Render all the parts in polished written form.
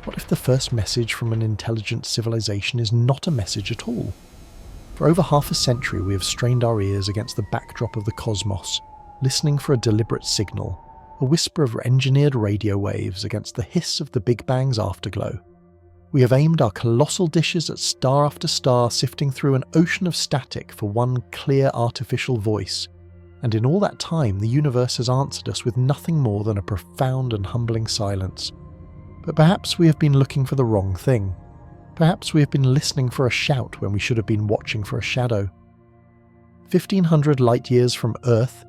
What if the first message from an intelligent civilization is not a message at all? For over half a century we have strained our ears against the backdrop of the cosmos, listening for a deliberate signal, a whisper of engineered radio waves against the hiss of the Big Bang's afterglow. We have aimed our colossal dishes at star after star, sifting through an ocean of static for one clear artificial voice, and in all that time the universe has answered us with nothing more than a profound and humbling silence. But perhaps we have been looking for the wrong thing. Perhaps we have been listening for a shout when we should have been watching for a shadow. 1,500 light-years from Earth,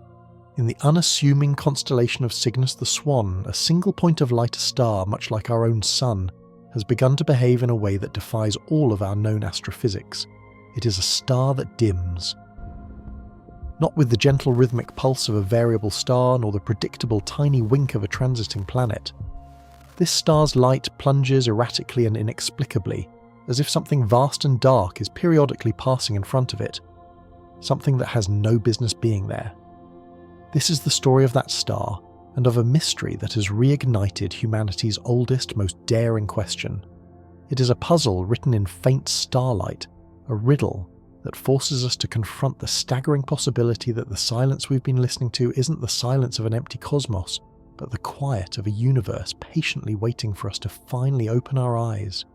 in the unassuming constellation of Cygnus the Swan, a single point of light, a star much like our own sun, has begun to behave in a way that defies all of our known astrophysics. It is a star that dims. Not with the gentle rhythmic pulse of a variable star, nor the predictable tiny wink of a transiting planet. This star's light plunges erratically and inexplicably, as if something vast and dark is periodically passing in front of it, something that has no business being there. This is the story of that star, and of a mystery that has reignited humanity's oldest, most daring question. It is a puzzle written in faint starlight, a riddle that forces us to confront the staggering possibility that the silence we've been listening to isn't the silence of an empty cosmos, but the quiet of a universe patiently waiting for us to finally open our eyes.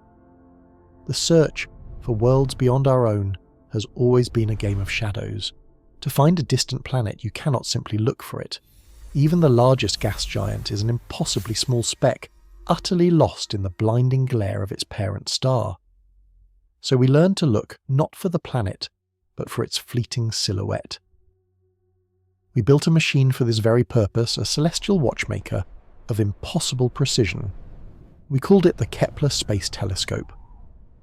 The search for worlds beyond our own has always been a game of shadows. To find a distant planet, you cannot simply look for it. Even the largest gas giant is an impossibly small speck, utterly lost in the blinding glare of its parent star. So we learn to look not for the planet, but for its fleeting silhouette. We built a machine for this very purpose, a celestial watchmaker of impossible precision. We called it the Kepler Space Telescope.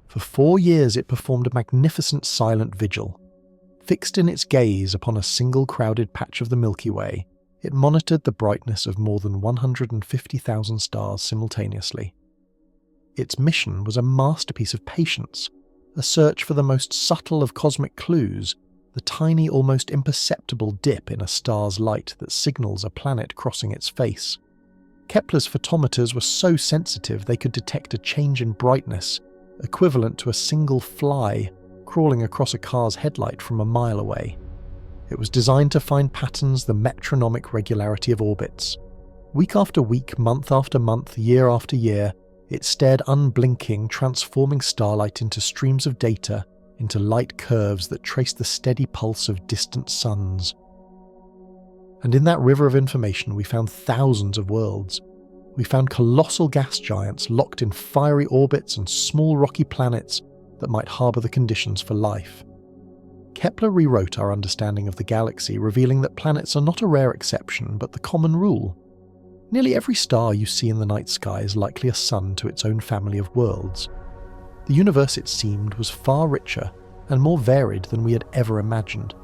For 4 years it performed a magnificent silent vigil. Fixed in its gaze upon a single crowded patch of the Milky Way, it monitored the brightness of more than 150,000 stars simultaneously. Its mission was a masterpiece of patience, a search for the most subtle of cosmic clues, the tiny, almost imperceptible dip in a star's light that signals a planet crossing its face. Kepler's photometers were so sensitive they could detect a change in brightness, equivalent to a single fly crawling across a car's headlight from a mile away. It was designed to find patterns, the metronomic regularity of orbits. Week after week, month after month, year after year, it stared unblinking, transforming starlight into streams of data, into light curves that traced the steady pulse of distant suns. And in that river of information we found thousands of worlds. We found colossal gas giants locked in fiery orbits and small rocky planets that might harbour the conditions for life. Kepler rewrote our understanding of the galaxy, revealing that planets are not a rare exception, but the common rule. Nearly every star you see in the night sky is likely a sun to its own family of worlds. The universe, it seemed, was far richer and more varied than we had ever imagined.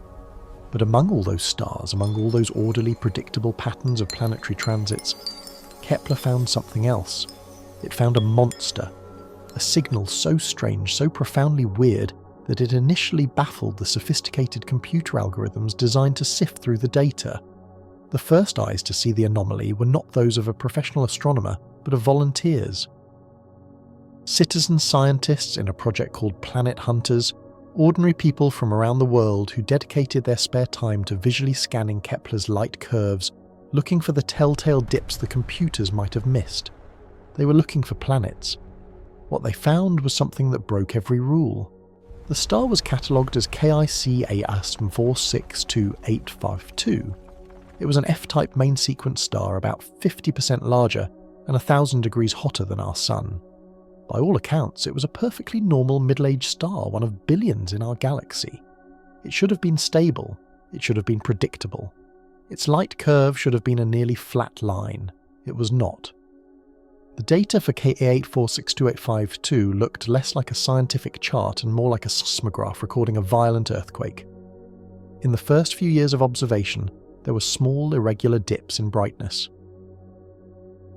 But among all those stars, among all those orderly, predictable patterns of planetary transits, Kepler found something else. It found a monster, a signal so strange, so profoundly weird, that it initially baffled the sophisticated computer algorithms designed to sift through the data. The first eyes to see the anomaly were not those of a professional astronomer, but of volunteers. Citizen scientists in a project called Planet Hunters, ordinary people from around the world who dedicated their spare time to visually scanning Kepler's light curves, looking for the telltale dips the computers might have missed. They were looking for planets. What they found was something that broke every rule. The star was catalogued as KIC AASM 462852. It was an F-type main sequence star about 50% larger and 1,000 degrees hotter than our Sun. By all accounts, it was a perfectly normal middle-aged star, one of billions in our galaxy. It should have been stable. It should have been predictable. Its light curve should have been a nearly flat line. It was not. The data for KA846282 looked less like a scientific chart and more like a seismograph recording a violent earthquake. In the first few years of observation, there were small, irregular dips in brightness.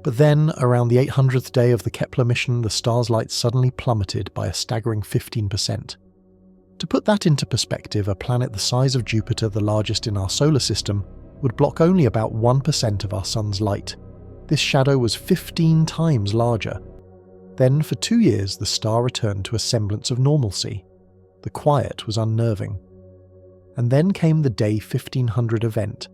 But then, around the 800th day of the Kepler mission, the star's light suddenly plummeted by a staggering 15%. To put that into perspective, a planet the size of Jupiter, the largest in our solar system, would block only about 1% of our Sun's light. This shadow was 15 times larger. Then, for 2 years, the star returned to a semblance of normalcy. The quiet was unnerving. And then came the day 1500 event.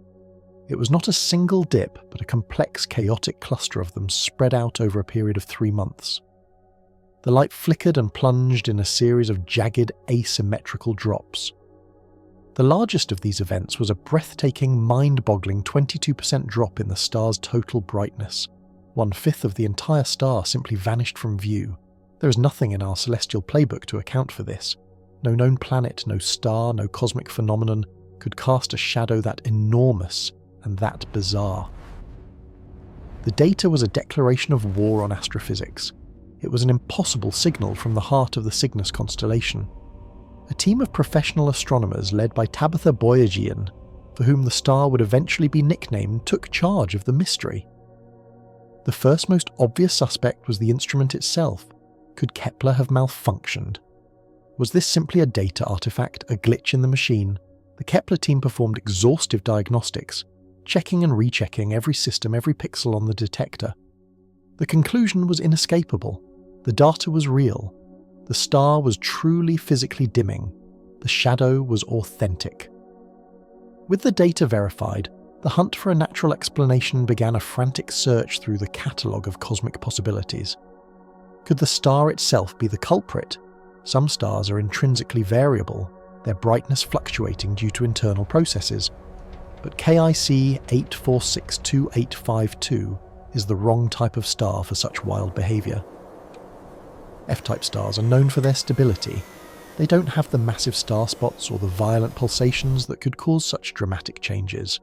It was not a single dip, but a complex, chaotic cluster of them spread out over a period of 3 months. The light flickered and plunged in a series of jagged, asymmetrical drops. The largest of these events was a breathtaking, mind-boggling 22% drop in the star's total brightness. 1/5 of the entire star simply vanished from view. There is nothing in our celestial playbook to account for this. No known planet, no star, no cosmic phenomenon could cast a shadow that enormous and that bizarre. The data was a declaration of war on astrophysics. It was an impossible signal from the heart of the Cygnus constellation. A team of professional astronomers led by Tabitha Boyajian, for whom the star would eventually be nicknamed, took charge of the mystery. The first most obvious suspect was the instrument itself. Could Kepler have malfunctioned? Was this simply a data artifact, a glitch in the machine? The Kepler team performed exhaustive diagnostics, checking and rechecking every system, every pixel on the detector. The conclusion was inescapable. The data was real. The star was truly physically dimming. The shadow was authentic. With the data verified, the hunt for a natural explanation began a frantic search through the catalogue of cosmic possibilities. Could the star itself be the culprit? Some stars are intrinsically variable, their brightness fluctuating due to internal processes. But KIC 846285 is the wrong type of star for such wild behaviour. F-type stars are known for their stability. They don't have the massive star spots or the violent pulsations that could cause such dramatic changes.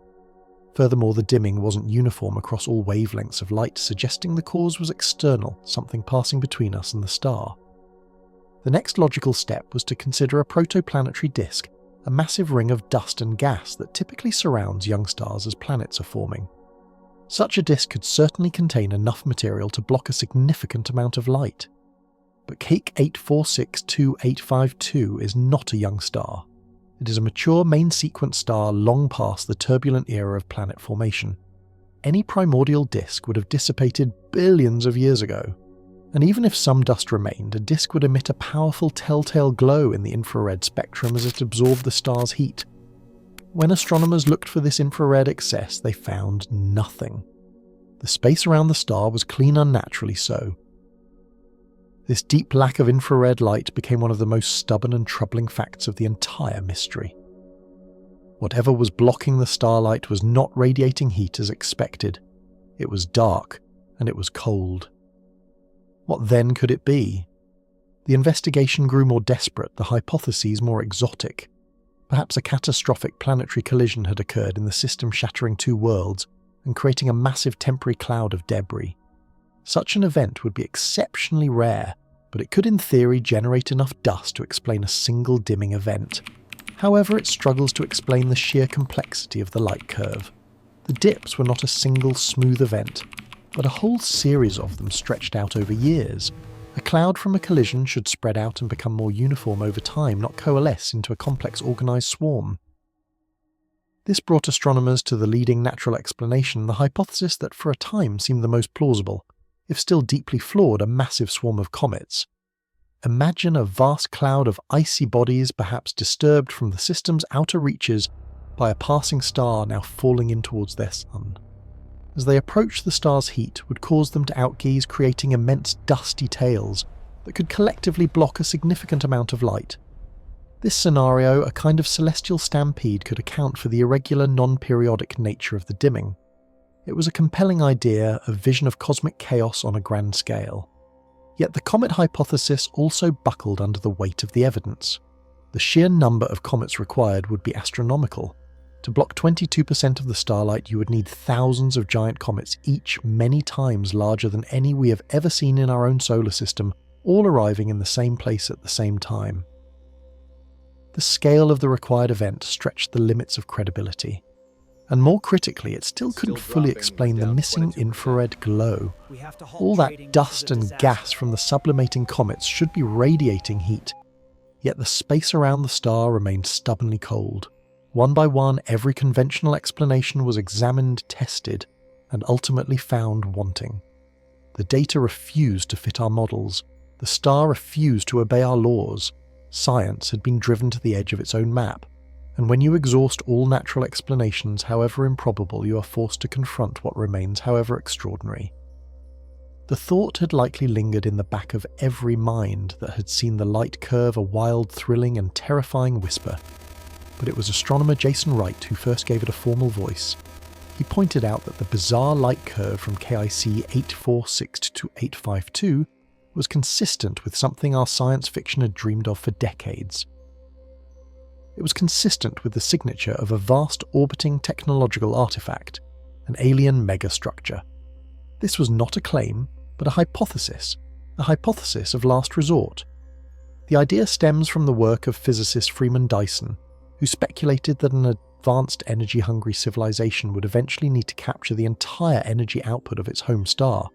Furthermore, the dimming wasn't uniform across all wavelengths of light, suggesting the cause was external, something passing between us and the star. The next logical step was to consider a protoplanetary disk, a massive ring of dust and gas that typically surrounds young stars as planets are forming. Such a disk could certainly contain enough material to block a significant amount of light. But Cake 846285 is not a young star. It is a mature main sequence star long past the turbulent era of planet formation. Any primordial disk would have dissipated billions of years ago. And even if some dust remained, a disk would emit a powerful telltale glow in the infrared spectrum as it absorbed the star's heat. When astronomers looked for this infrared excess, they found nothing. The space around the star was clean unnaturally so. This deep lack of infrared light became one of the most stubborn and troubling facts of the entire mystery. Whatever was blocking the starlight was not radiating heat as expected. It was dark, and it was cold. What then could it be? The investigation grew more desperate, the hypotheses more exotic. Perhaps a catastrophic planetary collision had occurred in the system, shattering 2 worlds and creating a massive temporary cloud of debris. Such an event would be exceptionally rare, but it could in theory generate enough dust to explain a single dimming event. However, it struggles to explain the sheer complexity of the light curve. The dips were not a single smooth event, but a whole series of them stretched out over years. A cloud from a collision should spread out and become more uniform over time, not coalesce into a complex organised swarm. This brought astronomers to the leading natural explanation, the hypothesis that for a time seemed the most plausible, if still deeply flawed, a massive swarm of comets. Imagine a vast cloud of icy bodies, perhaps disturbed from the system's outer reaches by a passing star now falling in towards their sun. As they approached, the star's heat would cause them to outgaze, creating immense dusty tails that could collectively block a significant amount of light. This scenario, a kind of celestial stampede, could account for the irregular, non-periodic nature of the dimming. It was a compelling idea, a vision of cosmic chaos on a grand scale. Yet the comet hypothesis also buckled under the weight of the evidence. The sheer number of comets required would be astronomical. To block 22% of the starlight, you would need thousands of giant comets, each many times larger than any we have ever seen in our own solar system, all arriving in the same place at the same time. The scale of the required event stretched the limits of credibility. And more critically, it still couldn't fully explain the missing infrared glow. All that dust and gas from the sublimating comets should be radiating heat, yet the space around the star remained stubbornly cold. One by one, every conventional explanation was examined, tested, and ultimately found wanting. The data refused to fit our models. The star refused to obey our laws. Science had been driven to the edge of its own map. And when you exhaust all natural explanations, however improbable, you are forced to confront what remains, however extraordinary. The thought had likely lingered in the back of every mind that had seen the light curve a wild, thrilling and terrifying whisper. But it was astronomer Jason Wright who first gave it a formal voice. He pointed out that the bizarre light curve from KIC 846 to 852 was consistent with something our science fiction had dreamed of for decades. It was consistent with the signature of a vast orbiting technological artifact, an alien megastructure. This was not a claim, but a hypothesis of last resort. The idea stems from the work of physicist Freeman Dyson, who speculated that an advanced energy-hungry civilization would eventually need to capture the entire energy output of its home star.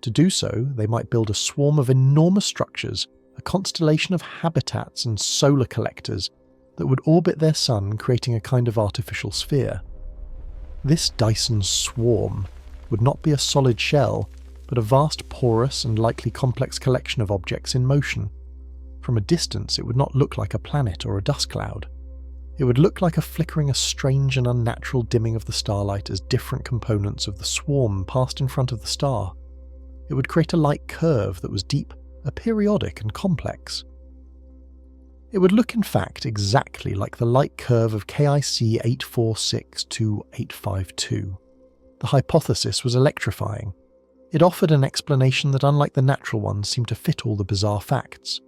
To do so, they might build a swarm of enormous structures, a constellation of habitats and solar collectors that would orbit their sun, creating a kind of artificial sphere. This Dyson swarm would not be a solid shell, but a vast porous and likely complex collection of objects in motion. From a distance, it would not look like a planet or a dust cloud. It would look like a strange and unnatural dimming of the starlight as different components of the swarm passed in front of the star. It would create a light curve that was deep, aperiodic and complex. It would look in fact exactly like the light curve of KIC 846 to 852. The hypothesis was electrifying. It offered an explanation that, unlike the natural ones, seemed to fit all the bizarre facts.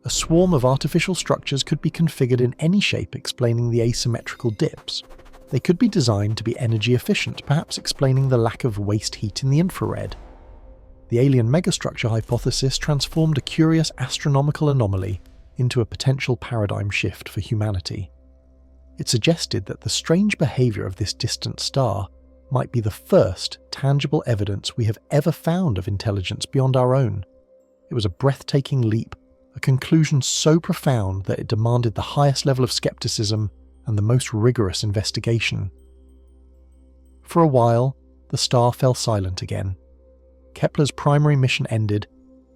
A swarm of artificial structures could be configured in any shape, explaining the asymmetrical dips. They could be designed to be energy efficient, perhaps explaining the lack of waste heat in the infrared. The alien megastructure hypothesis transformed a curious astronomical anomaly into a potential paradigm shift for humanity. It suggested that the strange behaviour of this distant star might be the first tangible evidence we have ever found of intelligence beyond our own. It was a breathtaking leap, a conclusion so profound that it demanded the highest level of skepticism and the most rigorous investigation. For a while, the star fell silent again. Kepler's primary mission ended,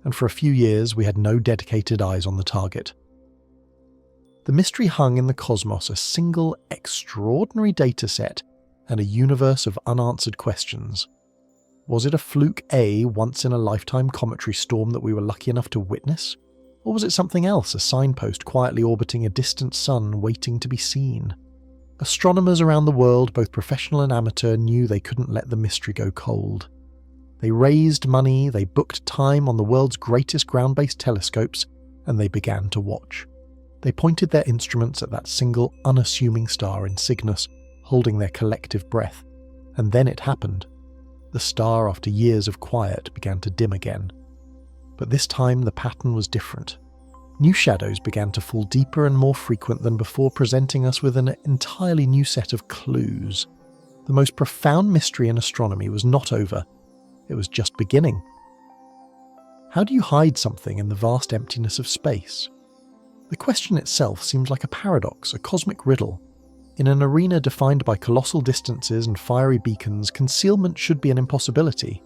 and for a few years we had no dedicated eyes on the target. The mystery hung in the cosmos, a single, extraordinary data set and a universe of unanswered questions. Was it a fluke once-in-a-lifetime cometary storm that we were lucky enough to witness? Or was it something else, a signpost quietly orbiting a distant sun waiting to be seen? Astronomers around the world, both professional and amateur, knew they couldn't let the mystery go cold. They raised money, they booked time on the world's greatest ground-based telescopes, and they began to watch. They pointed their instruments at that single, unassuming star in Cygnus, holding their collective breath. And then it happened. The star, after years of quiet, began to dim again. But this time the pattern was different. New shadows began to fall deeper and more frequent than before, presenting us with an entirely new set of clues. The most profound mystery in astronomy was not over. It was just beginning. How do you hide something in the vast emptiness of space? The question itself seems like a paradox, a cosmic riddle. In an arena defined by colossal distances and fiery beacons, concealment should be an impossibility.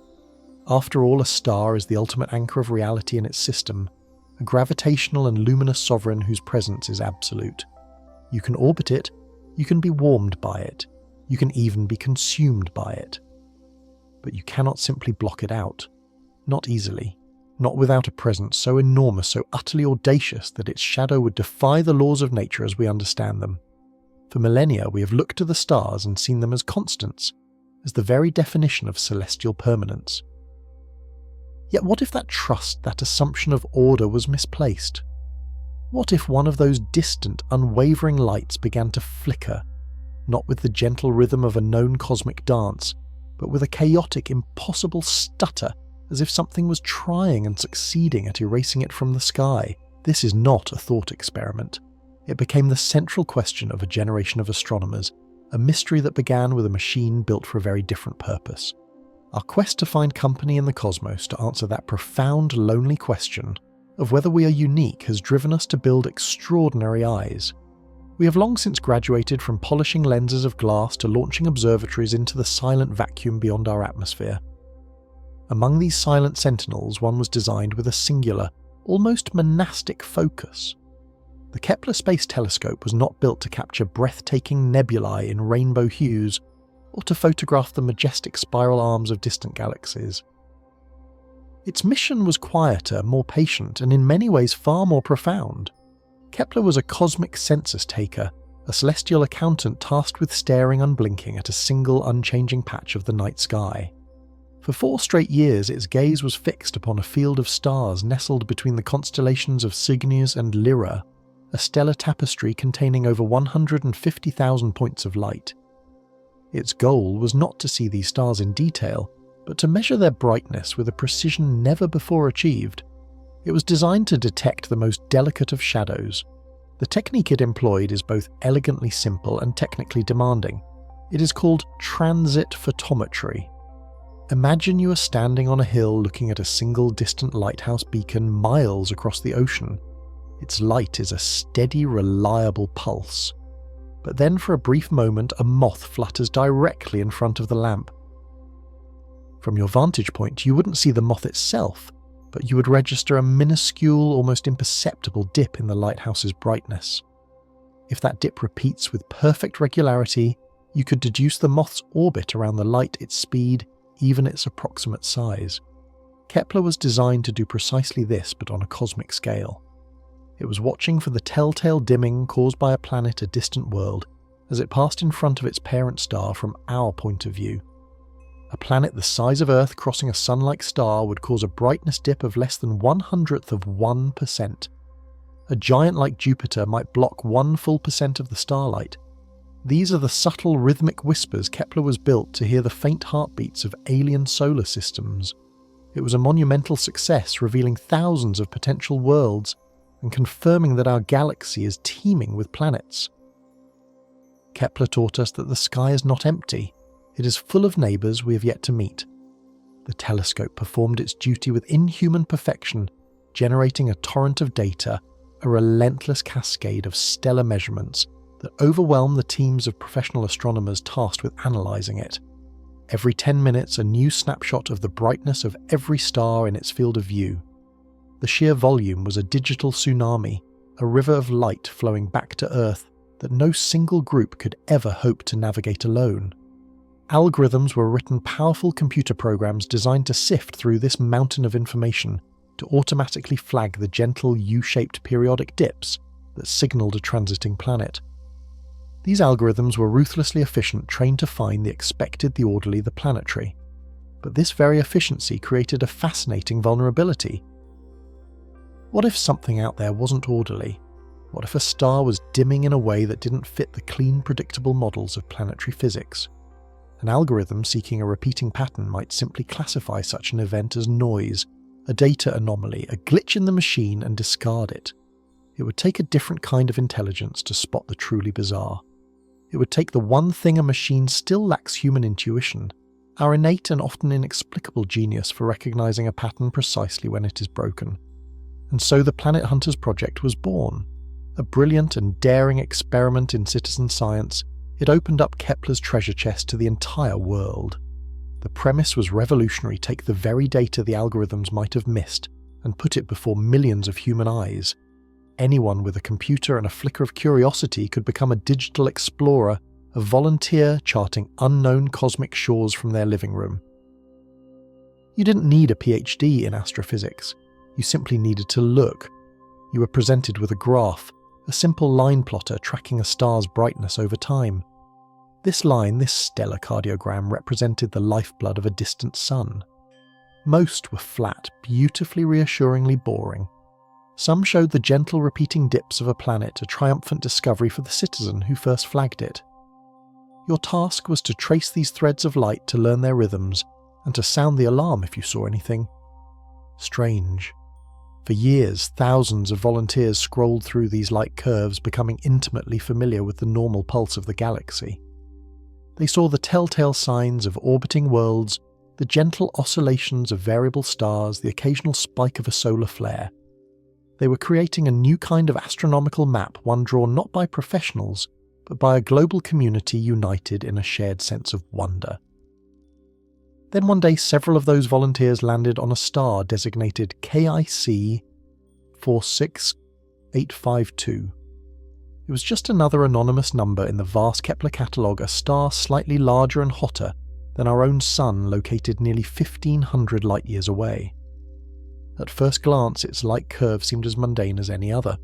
After all, a star is the ultimate anchor of reality in its system, a gravitational and luminous sovereign whose presence is absolute. You can orbit it, you can be warmed by it, you can even be consumed by it. But you cannot simply block it out. Not easily. Not without a presence so enormous, so utterly audacious that its shadow would defy the laws of nature as we understand them. For millennia we have looked to the stars and seen them as constants, as the very definition of celestial permanence. Yet what if that trust, that assumption of order was misplaced? What if one of those distant, unwavering lights began to flicker, not with the gentle rhythm of a known cosmic dance, but with a chaotic, impossible stutter, as if something was trying and succeeding at erasing it from the sky? This is not a thought experiment. It became the central question of a generation of astronomers, a mystery that began with a machine built for a very different purpose. Our quest to find company in the cosmos to answer that profound, lonely question of whether we are unique has driven us to build extraordinary eyes. We have long since graduated from polishing lenses of glass to launching observatories into the silent vacuum beyond our atmosphere. Among these silent sentinels, one was designed with a singular, almost monastic focus. The Kepler Space Telescope was not built to capture breathtaking nebulae in rainbow hues or to photograph the majestic spiral arms of distant galaxies. Its mission was quieter, more patient, and in many ways far more profound. Kepler was a cosmic census taker, a celestial accountant tasked with staring unblinking at a single unchanging patch of the night sky. For 4 straight years, its gaze was fixed upon a field of stars nestled between the constellations of Cygnus and Lyra, a stellar tapestry containing over 150,000 points of light. Its goal was not to see these stars in detail, but to measure their brightness with a precision never before achieved. It was designed to detect the most delicate of shadows. The technique it employed is both elegantly simple and technically demanding. It is called transit photometry. Imagine you are standing on a hill looking at a single distant lighthouse beacon miles across the ocean. Its light is a steady, reliable pulse. But then for a brief moment, a moth flutters directly in front of the lamp. From your vantage point, you wouldn't see the moth itself, but you would register a minuscule, almost imperceptible dip in the lighthouse's brightness. If that dip repeats with perfect regularity, you could deduce the moth's orbit around the light, its speed, even its approximate size. Kepler was designed to do precisely this, but on a cosmic scale. It was watching for the telltale dimming caused by a planet a distant world as it passed in front of its parent star from our point of view. A planet the size of Earth crossing a sun-like star would cause a brightness dip of less than 1/100th of 1%. A giant like Jupiter might block 1 full percent of the starlight. These are the subtle rhythmic whispers Kepler was built to hear the faint heartbeats of alien solar systems. It was a monumental success, revealing thousands of potential worlds and confirming that our galaxy is teeming with planets. Kepler taught us that the sky is not empty. It is full of neighbours we have yet to meet. The telescope performed its duty with inhuman perfection, generating a torrent of data, a relentless cascade of stellar measurements that overwhelmed the teams of professional astronomers tasked with analysing it. Every 10 minutes, a new snapshot of the brightness of every star in its field of view. The sheer volume was a digital tsunami, a river of light flowing back to Earth that no single group could ever hope to navigate alone. Algorithms were written, powerful computer programs designed to sift through this mountain of information to automatically flag the gentle U-shaped periodic dips that signalled a transiting planet. These algorithms were ruthlessly efficient, trained to find the expected, the orderly, the planetary. But this very efficiency created a fascinating vulnerability. What if something out there wasn't orderly? What if a star was dimming in a way that didn't fit the clean, predictable models of planetary physics? An algorithm seeking a repeating pattern might simply classify such an event as noise, a data anomaly, a glitch in the machine, and discard it. It would take a different kind of intelligence to spot the truly bizarre. It would take the one thing a machine still lacks: human intuition, our innate and often inexplicable genius for recognizing a pattern precisely when it is broken. And so the Planet Hunters project was born. A brilliant and daring experiment in citizen science, it opened up Kepler's treasure chest to the entire world. The premise was revolutionary: take the very data the algorithms might have missed and put it before millions of human eyes. Anyone with a computer and a flicker of curiosity could become a digital explorer, a volunteer charting unknown cosmic shores from their living room. You didn't need a PhD in astrophysics. You simply needed to look. You were presented with a graph, a simple line plotter tracking a star's brightness over time. This line, this stellar cardiogram, represented the lifeblood of a distant sun. Most were flat, beautifully reassuringly boring. Some showed the gentle repeating dips of a planet, a triumphant discovery for the citizen who first flagged it. Your task was to trace these threads of light, to learn their rhythms, and to sound the alarm if you saw anything strange. For years, thousands of volunteers scrolled through these light curves, becoming intimately familiar with the normal pulse of the galaxy. They saw the telltale signs of orbiting worlds, the gentle oscillations of variable stars, the occasional spike of a solar flare. They were creating a new kind of astronomical map, one drawn not by professionals, but by a global community united in a shared sense of wonder. Then one day several of those volunteers landed on a star designated KIC 46852. It was just another anonymous number in the vast Kepler catalogue, a star slightly larger and hotter than our own Sun, located nearly 1,500 light-years away. At first glance, its light curve seemed as mundane as any other,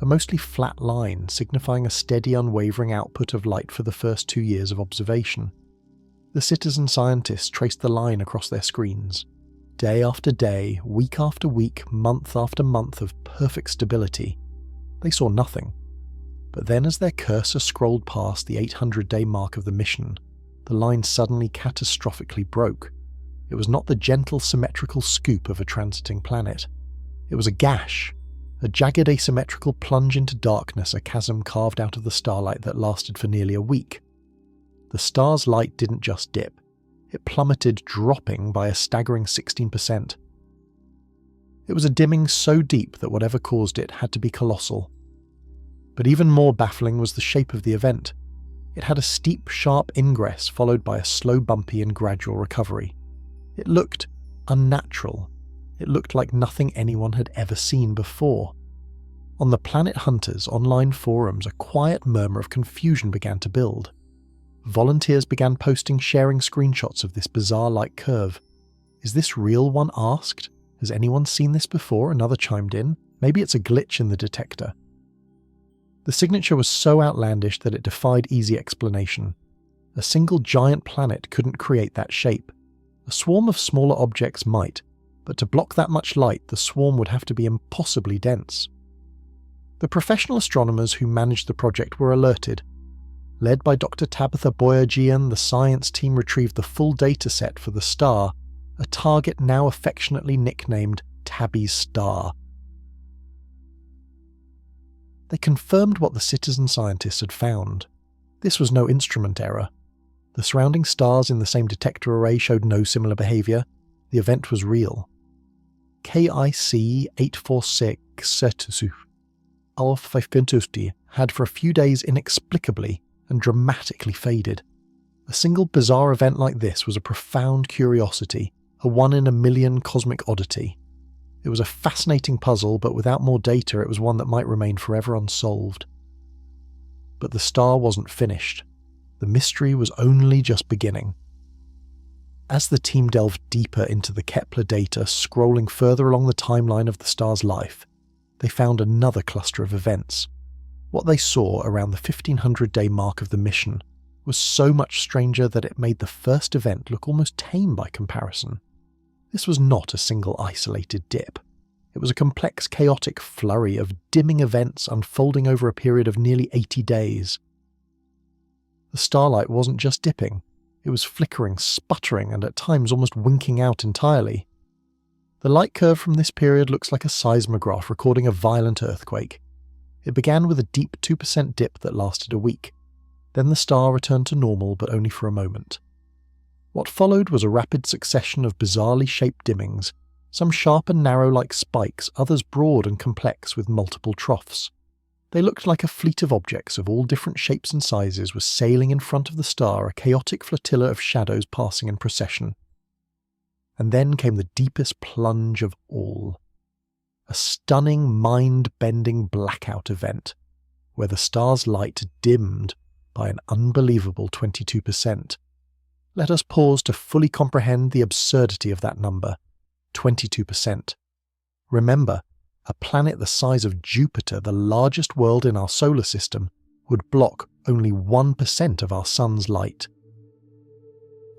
a mostly flat line signifying a steady, unwavering output of light for the first 2 years of observation. The citizen scientists traced the line across their screens. Day after day, week after week, month after month of perfect stability. They saw nothing. But then as their cursor scrolled past the 800-day mark of the mission, the line suddenly catastrophically broke. It was not the gentle, symmetrical scoop of a transiting planet. It was a gash, a jagged asymmetrical plunge into darkness, a chasm carved out of the starlight that lasted for nearly a week. The star's light didn't just dip. It plummeted, dropping by a staggering 16%. It was a dimming so deep that whatever caused it had to be colossal. But even more baffling was the shape of the event. It had a steep, sharp ingress followed by a slow, bumpy and gradual recovery. It looked unnatural. It looked like nothing anyone had ever seen before. On the Planet Hunters online forums, a quiet murmur of confusion began to build. Volunteers began posting, sharing screenshots of this bizarre light curve. "Is this real?" one asked. "Has anyone seen this before?" another chimed in. "Maybe it's a glitch in the detector." The signature was so outlandish that it defied easy explanation. A single giant planet couldn't create that shape. A swarm of smaller objects might, but to block that much light, the swarm would have to be impossibly dense. The professional astronomers who managed the project were alerted. Led by Dr. Tabitha Boyajian, the science team retrieved the full data set for the star, a target now affectionately nicknamed Tabby's Star. They confirmed what the citizen scientists had found. This was no instrument error. The surrounding stars in the same detector array showed no similar behaviour. The event was real. KIC 846 had for a few days inexplicably and dramatically faded. A single bizarre event like this was a profound curiosity, a one-in-a-million cosmic oddity. It was a fascinating puzzle, but without more data it was one that might remain forever unsolved. But the star wasn't finished. The mystery was only just beginning. As the team delved deeper into the Kepler data, scrolling further along the timeline of the star's life, they found another cluster of events. What they saw around the 1,500-day mark of the mission was so much stranger that it made the first event look almost tame by comparison. This was not a single isolated dip. It was a complex, chaotic flurry of dimming events unfolding over a period of nearly 80 days. The starlight wasn't just dipping, it was flickering, sputtering, and at times almost winking out entirely. The light curve from this period looks like a seismograph recording a violent earthquake. It began with a deep 2% dip that lasted a week. Then the star returned to normal, but only for a moment. What followed was a rapid succession of bizarrely shaped dimmings, some sharp and narrow like spikes, others broad and complex with multiple troughs. They looked like a fleet of objects of all different shapes and sizes was sailing in front of the star, a chaotic flotilla of shadows passing in procession. And then came the deepest plunge of all. A stunning, mind-bending blackout event, where the star's light dimmed by an unbelievable 22%. Let us pause to fully comprehend the absurdity of that number, 22%. Remember, a planet the size of Jupiter, the largest world in our solar system, would block only 1% of our sun's light.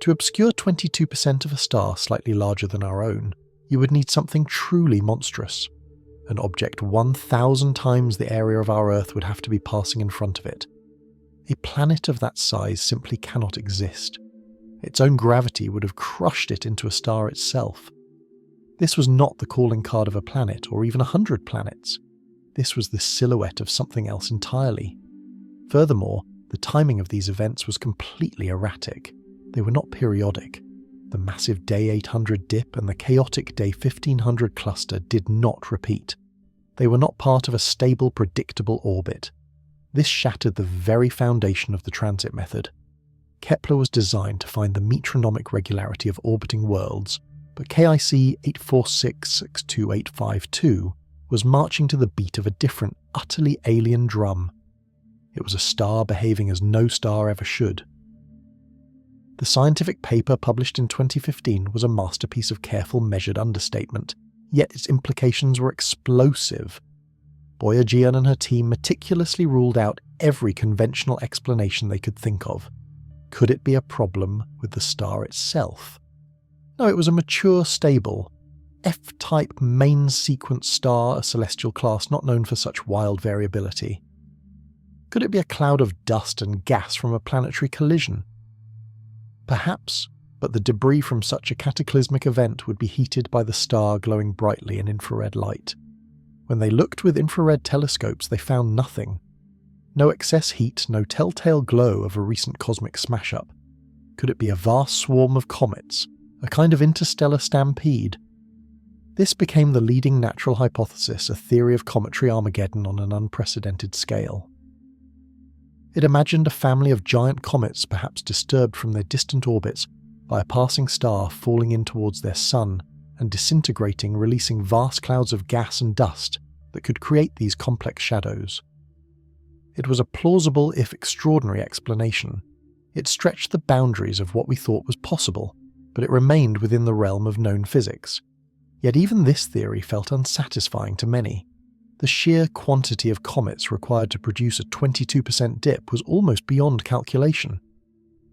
To obscure 22% of a star slightly larger than our own, you would need something truly monstrous. An object 1,000 times the area of our Earth would have to be passing in front of it. A planet of that size simply cannot exist. Its own gravity would have crushed it into a star itself. This was not the calling card of a planet, or even 100 planets. This was the silhouette of something else entirely. Furthermore, the timing of these events was completely erratic. They were not periodic. The massive day 800 dip and the chaotic day 1500 cluster did not repeat. They were not part of a stable, predictable orbit. This shattered the very foundation of the transit method. Kepler was designed to find the metronomic regularity of orbiting worlds, but KIC 846-62852 was marching to the beat of a different, utterly alien drum. It was a star behaving as no star ever should. The scientific paper published in 2015 was a masterpiece of careful, measured understatement, yet its implications were explosive. Boyajian and her team meticulously ruled out every conventional explanation they could think of. Could it be a problem with the star itself? No, it was a mature, stable, F-type main sequence star, a celestial class not known for such wild variability. Could it be a cloud of dust and gas from a planetary collision? Perhaps, but the debris from such a cataclysmic event would be heated by the star glowing brightly in infrared light. When they looked with infrared telescopes, they found nothing. No excess heat, no telltale glow of a recent cosmic smash-up. Could it be a vast swarm of comets, a kind of interstellar stampede? This became the leading natural hypothesis, a theory of cometary Armageddon on an unprecedented scale. It imagined a family of giant comets perhaps disturbed from their distant orbits by a passing star falling in towards their sun and disintegrating, releasing vast clouds of gas and dust that could create these complex shadows. It was a plausible, if extraordinary, explanation. It stretched the boundaries of what we thought was possible, but it remained within the realm of known physics. Yet even this theory felt unsatisfying to many. The sheer quantity of comets required to produce a 22% dip was almost beyond calculation.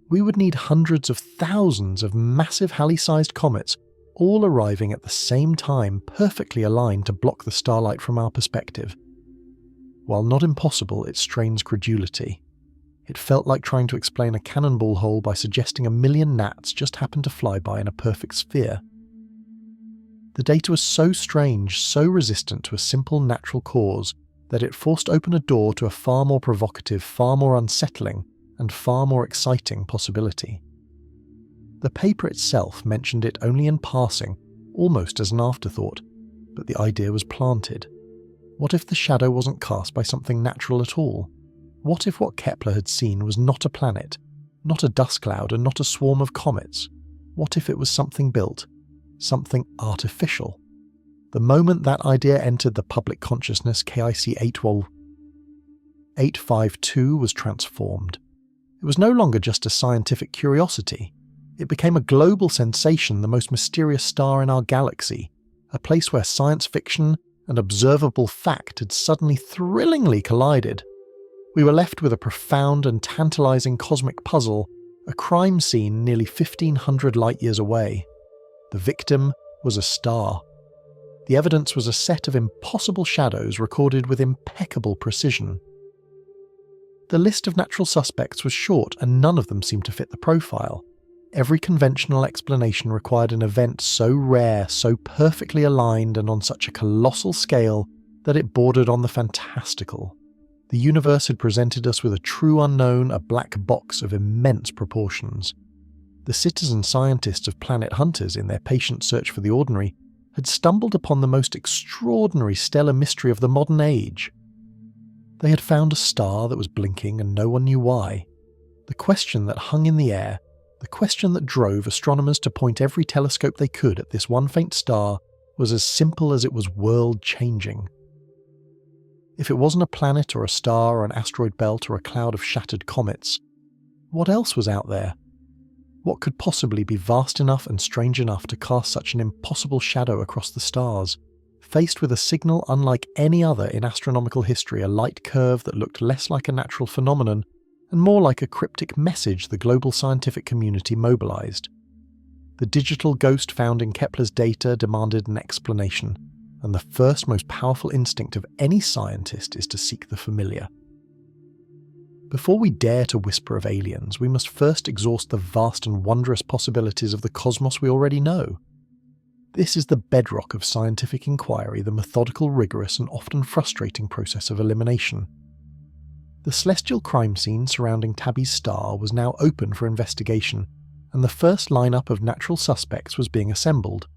We would need hundreds of thousands of massive Halley-sized comets all arriving at the same time, perfectly aligned to block the starlight from our perspective. While not impossible, it strains credulity. It felt like trying to explain a cannonball hole by suggesting a million gnats just happened to fly by in a perfect sphere. The data was so strange, so resistant to a simple natural cause, that it forced open a door to a far more provocative, far more unsettling, and far more exciting possibility. The paper itself mentioned it only in passing, almost as an afterthought, but the idea was planted. What if the shadow wasn't cast by something natural at all? What if what Kepler had seen was not a planet, not a dust cloud, and not a swarm of comets? What if it was something built, something artificial? The moment that idea entered the public consciousness, KIC 852 was transformed. It was no longer just a scientific curiosity. It became a global sensation, the most mysterious star in our galaxy, a place where science fiction and observable fact had suddenly thrillingly collided. We were left with a profound and tantalizing cosmic puzzle, a crime scene nearly 1,500 light-years away. The victim was a star. The evidence was a set of impossible shadows recorded with impeccable precision. The list of natural suspects was short, and none of them seemed to fit the profile. Every conventional explanation required an event so rare, so perfectly aligned, and on such a colossal scale that it bordered on the fantastical. The universe had presented us with a true unknown, a black box of immense proportions. The citizen scientists of Planet Hunters, in their patient search for the ordinary, had stumbled upon the most extraordinary stellar mystery of the modern age. They had found a star that was blinking and no one knew why. The question that hung in the air, the question that drove astronomers to point every telescope they could at this one faint star, was as simple as it was world-changing. If it wasn't a planet or a star or an asteroid belt or a cloud of shattered comets, what else was out there? What could possibly be vast enough and strange enough to cast such an impossible shadow across the stars? Faced with a signal unlike any other in astronomical history, a light curve that looked less like a natural phenomenon and more like a cryptic message the global scientific community mobilized. The digital ghost found in Kepler's data demanded an explanation, and the first most powerful instinct of any scientist is to seek the familiar. Before we dare to whisper of aliens, we must first exhaust the vast and wondrous possibilities of the cosmos we already know. This is the bedrock of scientific inquiry, the methodical, rigorous, and often frustrating process of elimination. The celestial crime scene surrounding Tabby's star was now open for investigation, and the first lineup of natural suspects was being assembled.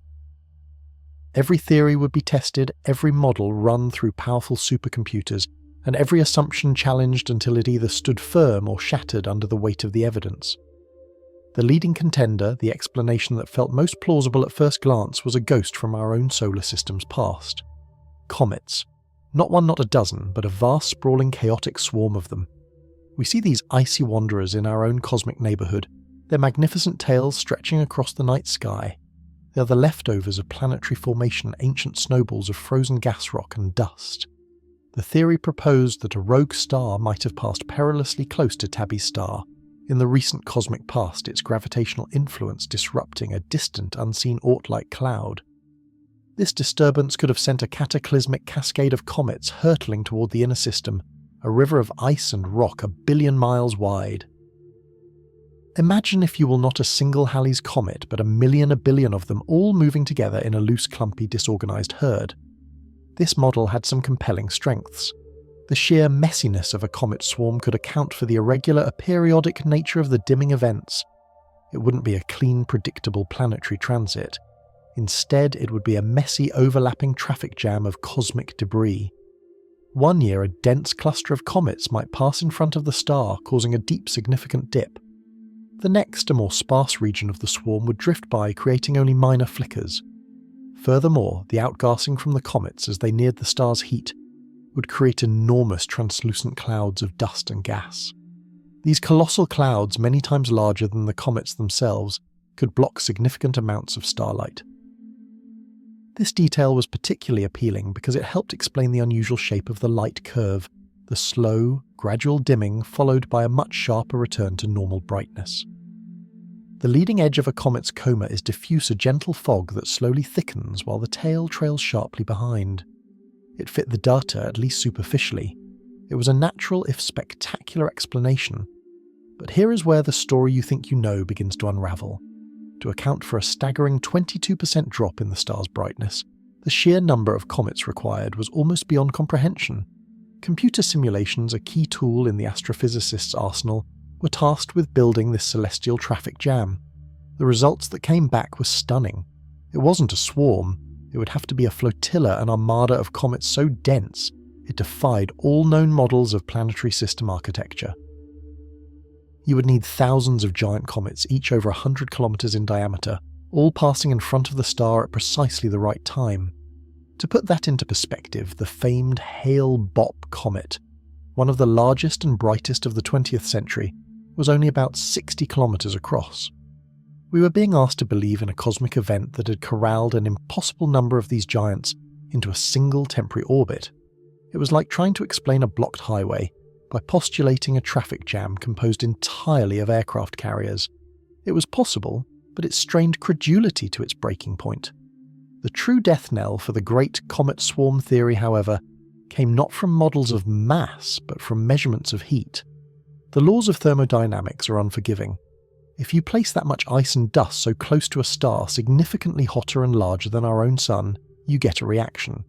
Every theory would be tested, every model run through powerful supercomputers, and every assumption challenged until it either stood firm or shattered under the weight of the evidence. The leading contender, the explanation that felt most plausible at first glance, was a ghost from our own solar system's past. Comets. Not one, not a dozen, but a vast, sprawling, chaotic swarm of them. We see these icy wanderers in our own cosmic neighbourhood, their magnificent tails stretching across the night sky. They are the leftovers of planetary formation, ancient snowballs of frozen gas rock and dust. The theory proposed that a rogue star might have passed perilously close to Tabby's star in the recent cosmic past, its gravitational influence disrupting a distant, unseen Oort-like cloud. This disturbance could have sent a cataclysmic cascade of comets hurtling toward the inner system, a river of ice and rock 1 billion miles wide. Imagine, if you will, not a single Halley's comet, but 1 billion of them all moving together in a loose, clumpy, disorganized herd. This model had some compelling strengths. The sheer messiness of a comet swarm could account for the irregular, aperiodic nature of the dimming events. It wouldn't be a clean, predictable planetary transit. Instead, it would be a messy, overlapping traffic jam of cosmic debris. One year, a dense cluster of comets might pass in front of the star, causing a deep, significant dip. The next, a more sparse region of the swarm would drift by, creating only minor flickers. Furthermore, the outgassing from the comets as they neared the star's heat would create enormous translucent clouds of dust and gas. These colossal clouds, many times larger than the comets themselves, could block significant amounts of starlight. This detail was particularly appealing because it helped explain the unusual shape of the light curve, the slow, gradual dimming followed by a much sharper return to normal brightness. The leading edge of a comet's coma is diffuse, a gentle fog that slowly thickens while the tail trails sharply behind. It fit the data, at least superficially. It was a natural, if spectacular, explanation. But here is where the story you think you know begins to unravel. To account for a staggering 22% drop in the star's brightness, the sheer number of comets required was almost beyond comprehension. Computer simulations, a key tool in the astrophysicists' arsenal, were tasked with building this celestial traffic jam. The results that came back were stunning. It wasn't a swarm, it would have to be a flotilla, an armada of comets so dense it defied all known models of planetary system architecture. You would need thousands of giant comets, each over 100 kilometers in diameter, all passing in front of the star at precisely the right time. To put that into perspective, the famed Hale-Bopp comet, one of the largest and brightest of the 20th century, was only about 60 kilometers across. We were being asked to believe in a cosmic event that had corralled an impossible number of these giants into a single temporary orbit. It was like trying to explain a blocked highway by postulating a traffic jam composed entirely of aircraft carriers. It was possible, but it strained credulity to its breaking point. The true death knell for the great comet swarm theory, however, came not from models of mass, but from measurements of heat. The laws of thermodynamics are unforgiving. If you place that much ice and dust so close to a star significantly hotter and larger than our own sun, you get a reaction.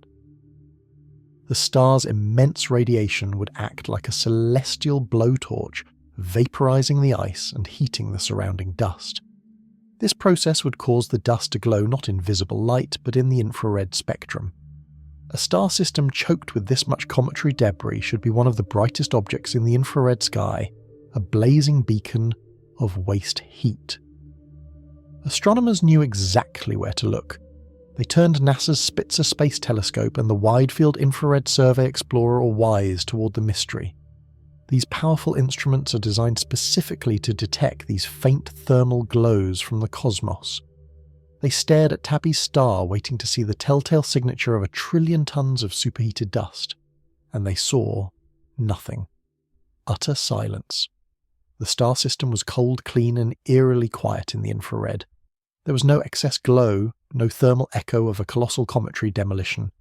The star's immense radiation would act like a celestial blowtorch, vaporizing the ice and heating the surrounding dust. This process would cause the dust to glow not in visible light, but in the infrared spectrum. A star system choked with this much cometary debris should be one of the brightest objects in the infrared sky, a blazing beacon of waste heat. Astronomers knew exactly where to look. They turned NASA's Spitzer Space Telescope and the Wide Field Infrared Survey Explorer, or WISE, toward the mystery. These powerful instruments are designed specifically to detect these faint thermal glows from the cosmos. They stared at Tabby's star, waiting to see the telltale signature of 1 trillion tons of superheated dust, and they saw nothing. Utter silence. The star system was cold, clean, and eerily quiet in the infrared. There was no excess glow, no thermal echo of a colossal cometary demolition.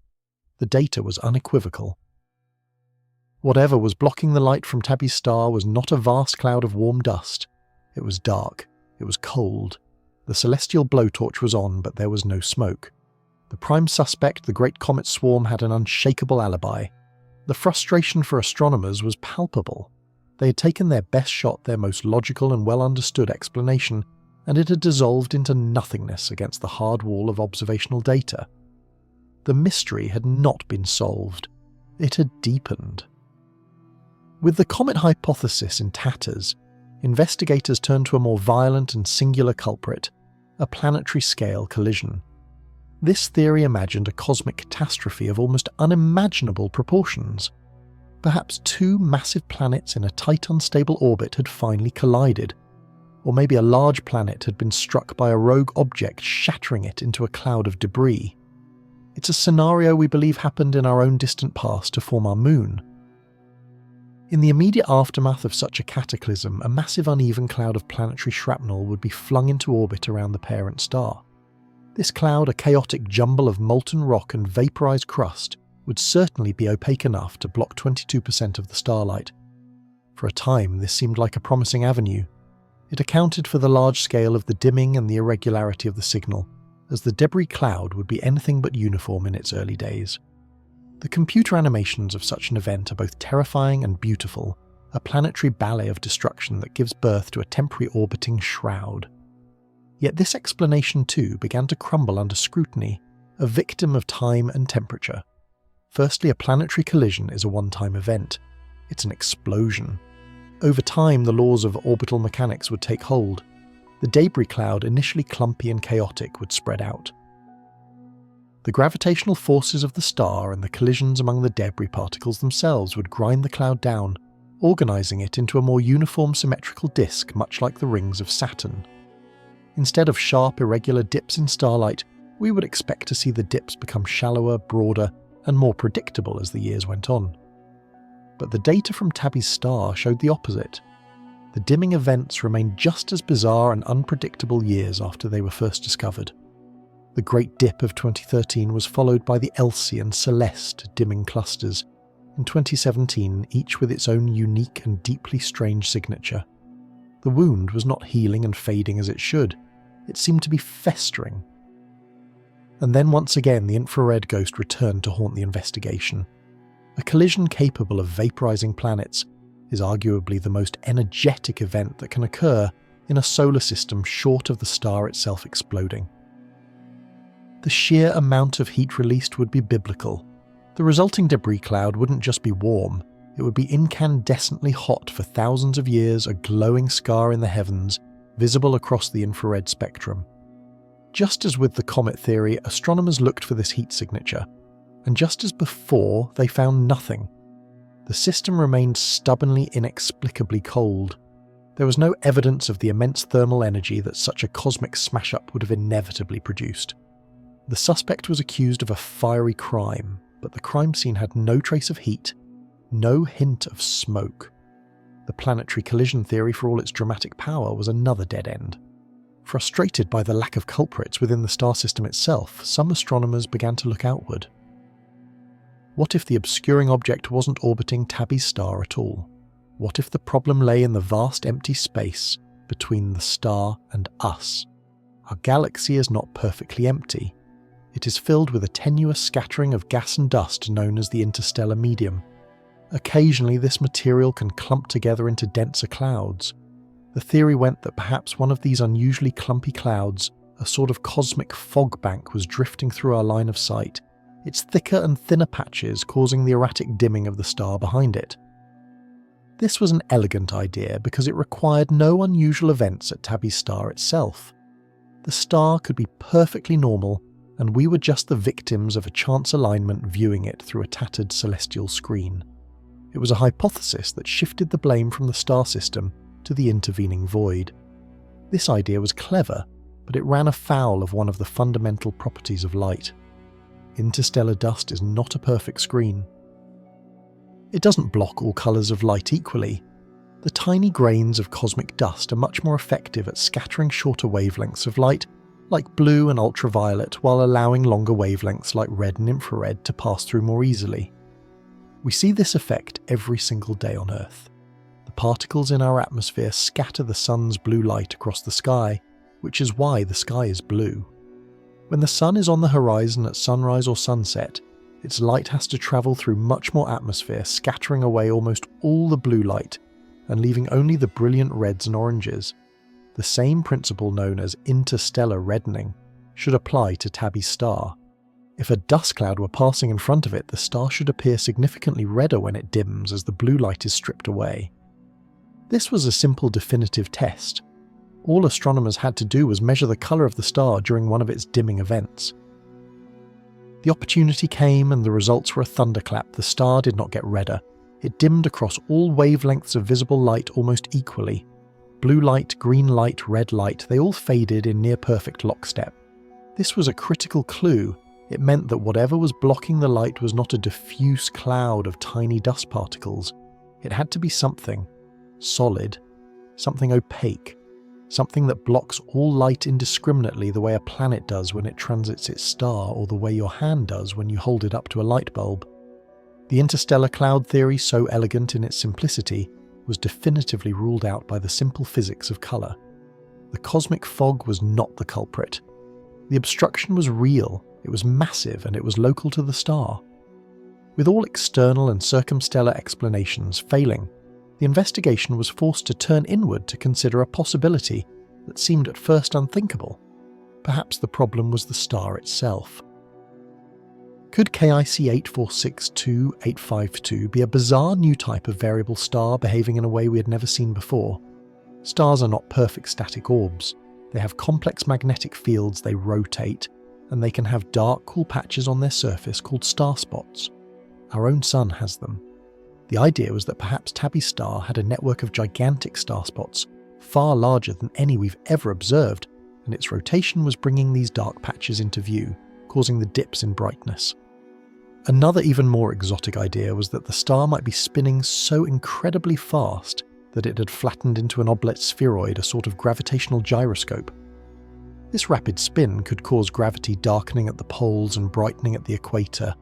The data was unequivocal. Whatever was blocking the light from Tabby's star was not a vast cloud of warm dust. It was dark. It was cold. The celestial blowtorch was on, but there was no smoke. The prime suspect, the great comet swarm, had an unshakable alibi. The frustration for astronomers was palpable. They had taken their best shot, their most logical and well-understood explanation, and it had dissolved into nothingness against the hard wall of observational data. The mystery had not been solved. It had deepened. With the comet hypothesis in tatters, investigators turned to a more violent and singular culprit, a planetary-scale collision. This theory imagined a cosmic catastrophe of almost unimaginable proportions. Perhaps two massive planets in a tight, unstable orbit had finally collided, or maybe a large planet had been struck by a rogue object, shattering it into a cloud of debris. It's a scenario we believe happened in our own distant past to form our moon. In the immediate aftermath of such a cataclysm, a massive uneven cloud of planetary shrapnel would be flung into orbit around the parent star. This cloud, a chaotic jumble of molten rock and vaporized crust, would certainly be opaque enough to block 22% of the starlight. For a time, this seemed like a promising avenue. It accounted for the large scale of the dimming and the irregularity of the signal, as the debris cloud would be anything but uniform in its early days. The computer animations of such an event are both terrifying and beautiful, a planetary ballet of destruction that gives birth to a temporary orbiting shroud. Yet this explanation too began to crumble under scrutiny, a victim of time and temperature. Firstly, a planetary collision is a one-time event. It's an explosion. Over time, the laws of orbital mechanics would take hold. The debris cloud, initially clumpy and chaotic, would spread out. The gravitational forces of the star and the collisions among the debris particles themselves would grind the cloud down, organizing it into a more uniform symmetrical disk, much like the rings of Saturn. Instead of sharp, irregular dips in starlight, we would expect to see the dips become shallower, broader, and more predictable as the years went on. But the data from Tabby's star showed the opposite. The dimming events remained just as bizarre and unpredictable years after they were first discovered. The Great Dip of 2013 was followed by the Elsie and Celeste dimming clusters, in 2017, each with its own unique and deeply strange signature. The wound was not healing and fading as it should. It seemed to be festering. And then once again the infrared ghost returned to haunt the investigation. A collision capable of vaporizing planets is arguably the most energetic event that can occur in a solar system short of the star itself exploding. The sheer amount of heat released would be biblical. The resulting debris cloud wouldn't just be warm, it would be incandescently hot for thousands of years, a glowing scar in the heavens, visible across the infrared spectrum. Just as with the comet theory, astronomers looked for this heat signature, and just as before, they found nothing. The system remained stubbornly, inexplicably cold. There was no evidence of the immense thermal energy that such a cosmic smash-up would have inevitably produced. The suspect was accused of a fiery crime, but the crime scene had no trace of heat, no hint of smoke. The planetary collision theory, for all its dramatic power, was another dead end. Frustrated by the lack of culprits within the star system itself, some astronomers began to look outward. What if the obscuring object wasn't orbiting Tabby's star at all? What if the problem lay in the vast empty space between the star and us? Our galaxy is not perfectly empty. It is filled with a tenuous scattering of gas and dust known as the interstellar medium. Occasionally this material can clump together into denser clouds. The theory went that perhaps one of these unusually clumpy clouds, a sort of cosmic fog bank, was drifting through our line of sight, its thicker and thinner patches causing the erratic dimming of the star behind it. This was an elegant idea because it required no unusual events at Tabby's star itself. The star could be perfectly normal, and we were just the victims of a chance alignment viewing it through a tattered celestial screen. It was a hypothesis that shifted the blame from the star system to the intervening void. This idea was clever, but it ran afoul of one of the fundamental properties of light. Interstellar dust is not a perfect screen. It doesn't block all colours of light equally. The tiny grains of cosmic dust are much more effective at scattering shorter wavelengths of light, like blue and ultraviolet, while allowing longer wavelengths like red and infrared to pass through more easily. We see this effect every single day on Earth. The particles in our atmosphere scatter the sun's blue light across the sky, which is why the sky is blue. When the sun is on the horizon at sunrise or sunset, its light has to travel through much more atmosphere, scattering away almost all the blue light and leaving only the brilliant reds and oranges. The same principle, known as interstellar reddening, should apply to Tabby's star. If a dust cloud were passing in front of it, the star should appear significantly redder when it dims as the blue light is stripped away. This was a simple definitive test. All astronomers had to do was measure the colour of the star during one of its dimming events. The opportunity came and the results were a thunderclap. The star did not get redder. It dimmed across all wavelengths of visible light almost equally. Blue light, green light, red light, they all faded in near-perfect lockstep. This was a critical clue. It meant that whatever was blocking the light was not a diffuse cloud of tiny dust particles. It had to be something solid, something opaque, something that blocks all light indiscriminately the way a planet does when it transits its star, or the way your hand does when you hold it up to a light bulb. The interstellar cloud theory, so elegant in its simplicity, was definitively ruled out by the simple physics of colour. The cosmic fog was not the culprit. The obstruction was real, it was massive, and it was local to the star. With all external and circumstellar explanations failing, the investigation was forced to turn inward to consider a possibility that seemed at first unthinkable. Perhaps the problem was the star itself. Could KIC 8462-852 be a bizarre new type of variable star behaving in a way we had never seen before? Stars are not perfect static orbs. They have complex magnetic fields, they rotate, and they can have dark, cool patches on their surface called star spots. Our own sun has them. The idea was that perhaps Tabby's star had a network of gigantic star spots, far larger than any we've ever observed, and its rotation was bringing these dark patches into view, causing the dips in brightness. Another even more exotic idea was that the star might be spinning so incredibly fast that it had flattened into an oblate spheroid, a sort of gravitational gyroscope. This rapid spin could cause gravity darkening at the poles and brightening at the equator,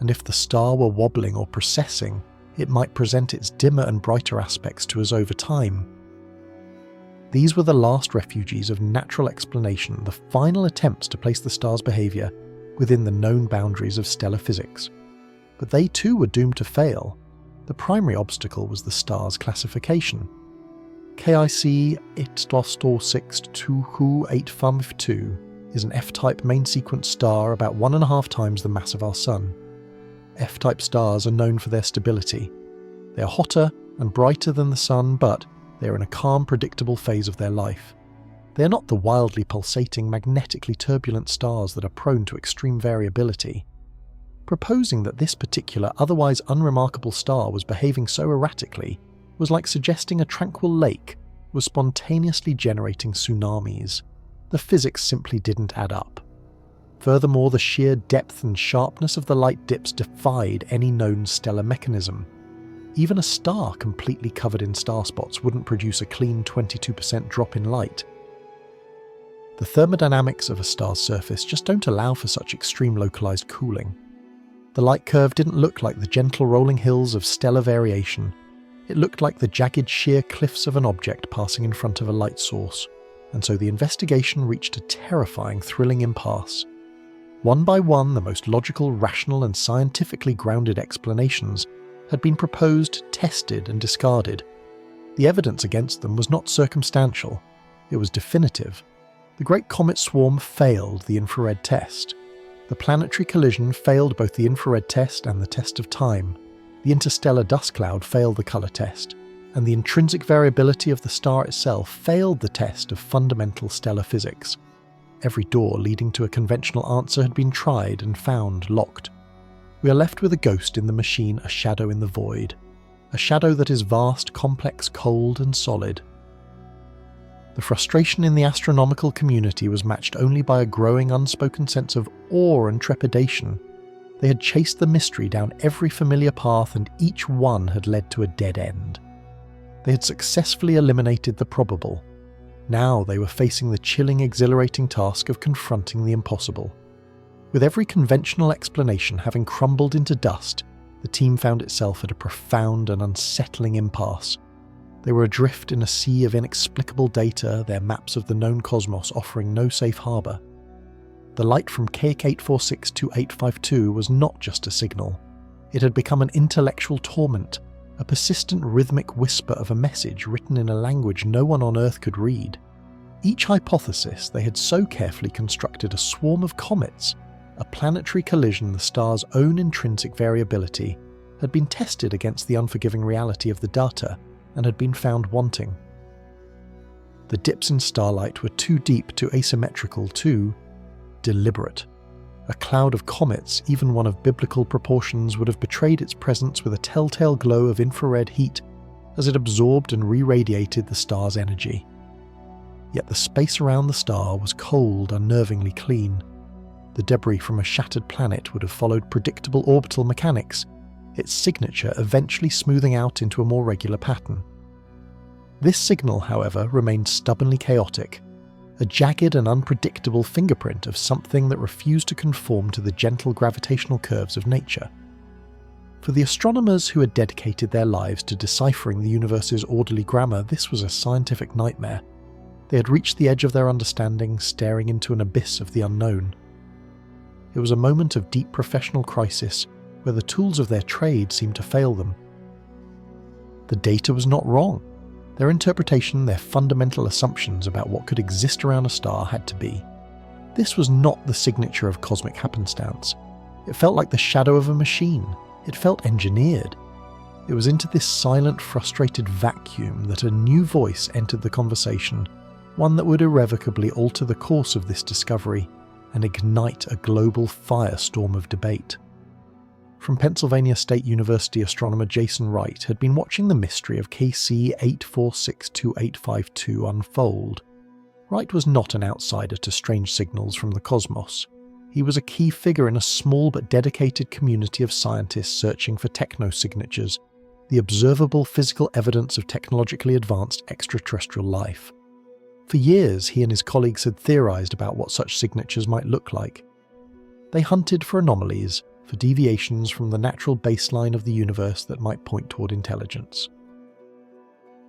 and if the star were wobbling or precessing, it might present its dimmer and brighter aspects to us over time. These were the last refugees of natural explanation, the final attempts to place the star's behaviour within the known boundaries of stellar physics. But they too were doomed to fail. The primary obstacle was the star's classification. KIC 8462-852 is an F-type main sequence star about 1.5 times the mass of our Sun. F-type stars are known for their stability. They are hotter and brighter than the Sun, but they are in a calm, predictable phase of their life. They are not the wildly pulsating, magnetically turbulent stars that are prone to extreme variability. Proposing that this particular, otherwise unremarkable star was behaving so erratically was like suggesting a tranquil lake was spontaneously generating tsunamis. The physics simply didn't add up. Furthermore, the sheer depth and sharpness of the light dips defied any known stellar mechanism. Even a star completely covered in star spots wouldn't produce a clean 22% drop in light. The thermodynamics of a star's surface just don't allow for such extreme localized cooling. The light curve didn't look like the gentle rolling hills of stellar variation. It looked like the jagged sheer cliffs of an object passing in front of a light source, and so the investigation reached a terrifying, thrilling impasse. One by one, the most logical, rational, and scientifically grounded explanations had been proposed, tested, and discarded. The evidence against them was not circumstantial, it was definitive. The Great Comet Swarm failed the infrared test. The planetary collision failed both the infrared test and the test of time. The interstellar dust cloud failed the colour test, and the intrinsic variability of the star itself failed the test of fundamental stellar physics. Every door leading to a conventional answer had been tried and found locked. We are left with a ghost in the machine, a shadow in the void. A shadow that is vast, complex, cold, and solid. The frustration in the astronomical community was matched only by a growing unspoken sense of awe and trepidation. They had chased the mystery down every familiar path, and each one had led to a dead end. They had successfully eliminated the probable. Now they were facing the chilling, exhilarating task of confronting the impossible. With every conventional explanation having crumbled into dust, the team found itself at a profound and unsettling impasse. They were adrift in a sea of inexplicable data, their maps of the known cosmos offering no safe harbour. The light from KIC 8462-852 was not just a signal. It had become an intellectual torment, a persistent rhythmic whisper of a message written in a language no one on Earth could read. Each hypothesis they had so carefully constructed, a swarm of comets, a planetary collision, the star's own intrinsic variability, had been tested against the unforgiving reality of the data, and had been found wanting. The dips in starlight were too deep, too asymmetrical, too deliberate. A cloud of comets, even one of biblical proportions, would have betrayed its presence with a telltale glow of infrared heat as it absorbed and re-radiated the star's energy. Yet the space around the star was cold, unnervingly clean. The debris from a shattered planet would have followed predictable orbital mechanics, its signature eventually smoothing out into a more regular pattern. This signal, however, remained stubbornly chaotic, a jagged and unpredictable fingerprint of something that refused to conform to the gentle gravitational curves of nature. For the astronomers who had dedicated their lives to deciphering the universe's orderly grammar, this was a scientific nightmare. They had reached the edge of their understanding, staring into an abyss of the unknown. It was a moment of deep professional crisis, where the tools of their trade seemed to fail them. The data was not wrong. Their interpretation, their fundamental assumptions about what could exist around a star had to be. This was not the signature of cosmic happenstance. It felt like the shadow of a machine. It felt engineered. It was into this silent, frustrated vacuum that a new voice entered the conversation, one that would irrevocably alter the course of this discovery and ignite a global firestorm of debate. From Pennsylvania State University astronomer Jason Wright had been watching the mystery of KC 8462852 unfold. Wright was not an outsider to strange signals from the cosmos. He was a key figure in a small but dedicated community of scientists searching for techno-signatures, the observable physical evidence of technologically advanced extraterrestrial life. For years, he and his colleagues had theorized about what such signatures might look like. They hunted for anomalies, for deviations from the natural baseline of the universe that might point toward intelligence.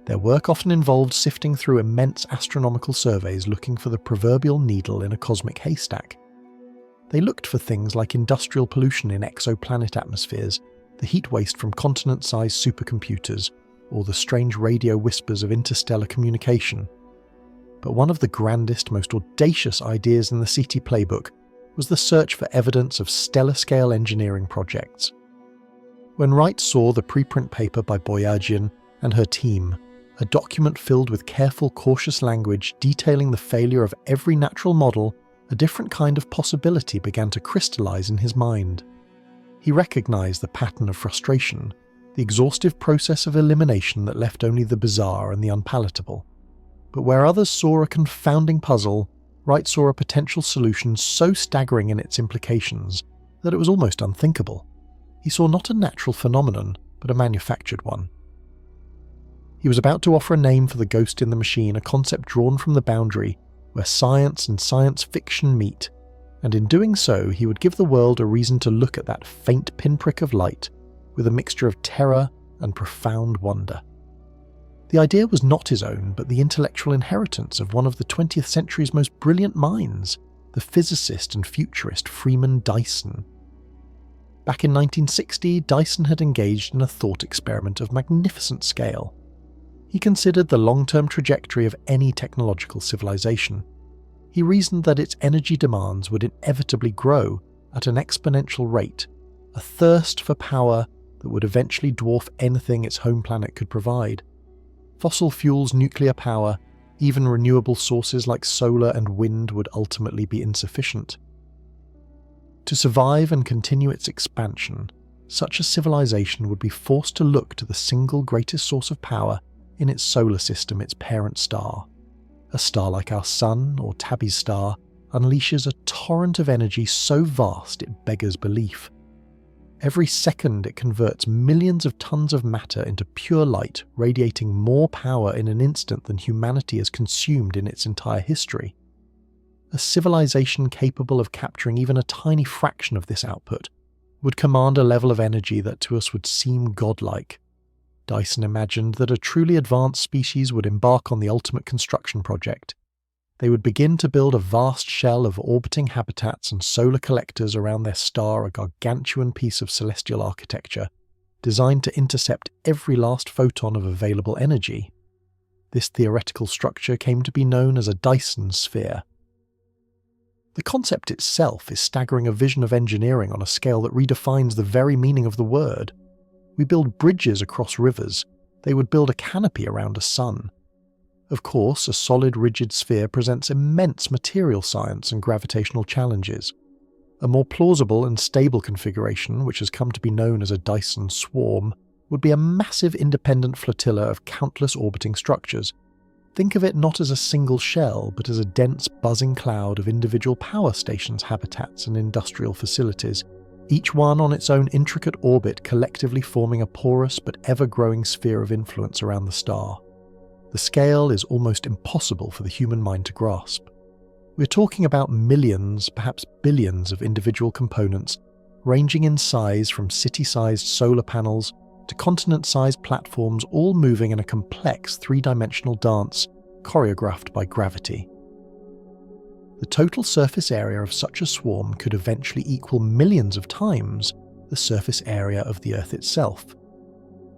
Their work often involved sifting through immense astronomical surveys looking for the proverbial needle in a cosmic haystack. They looked for things like industrial pollution in exoplanet atmospheres, the heat waste from continent-sized supercomputers, or the strange radio whispers of interstellar communication. But one of the grandest, most audacious ideas in the SETI playbook was the search for evidence of stellar-scale engineering projects. When Wright saw the preprint paper by Boyajian and her team, a document filled with careful, cautious language detailing the failure of every natural model, a different kind of possibility began to crystallize in his mind. He recognized the pattern of frustration, the exhaustive process of elimination that left only the bizarre and the unpalatable. But where others saw a confounding puzzle, Wright saw a potential solution so staggering in its implications that it was almost unthinkable. He saw not a natural phenomenon, but a manufactured one. He was about to offer a name for the ghost in the machine, a concept drawn from the boundary where science and science fiction meet, and in doing so he would give the world a reason to look at that faint pinprick of light with a mixture of terror and profound wonder. The idea was not his own, but the intellectual inheritance of one of the 20th century's most brilliant minds, the physicist and futurist Freeman Dyson. Back in 1960, Dyson had engaged in a thought experiment of magnificent scale. He considered the long-term trajectory of any technological civilization. He reasoned that its energy demands would inevitably grow at an exponential rate, a thirst for power that would eventually dwarf anything its home planet could provide. Fossil fuels, nuclear power, even renewable sources like solar and wind would ultimately be insufficient. To survive and continue its expansion, such a civilization would be forced to look to the single greatest source of power in its solar system, its parent star. A star like our Sun or Tabby's star unleashes a torrent of energy so vast it beggars belief. Every second it converts millions of tons of matter into pure light, radiating more power in an instant than humanity has consumed in its entire history. A civilization capable of capturing even a tiny fraction of this output would command a level of energy that to us would seem godlike. Dyson imagined that a truly advanced species would embark on the ultimate construction project. They would begin to build a vast shell of orbiting habitats and solar collectors around their star, a gargantuan piece of celestial architecture, designed to intercept every last photon of available energy. This theoretical structure came to be known as a Dyson sphere. The concept itself is staggering, a vision of engineering on a scale that redefines the very meaning of the word. We build bridges across rivers. They would build a canopy around a sun. Of course, a solid rigid sphere presents immense material science and gravitational challenges. A more plausible and stable configuration, which has come to be known as a Dyson swarm, would be a massive independent flotilla of countless orbiting structures. Think of it not as a single shell, but as a dense, buzzing cloud of individual power stations, habitats, and industrial facilities, each one on its own intricate orbit collectively forming a porous but ever-growing sphere of influence around the star. The scale is almost impossible for the human mind to grasp. We're talking about millions, perhaps billions of individual components, ranging in size from city-sized solar panels to continent-sized platforms, all moving in a complex three-dimensional dance choreographed by gravity. The total surface area of such a swarm could eventually equal millions of times the surface area of the Earth itself.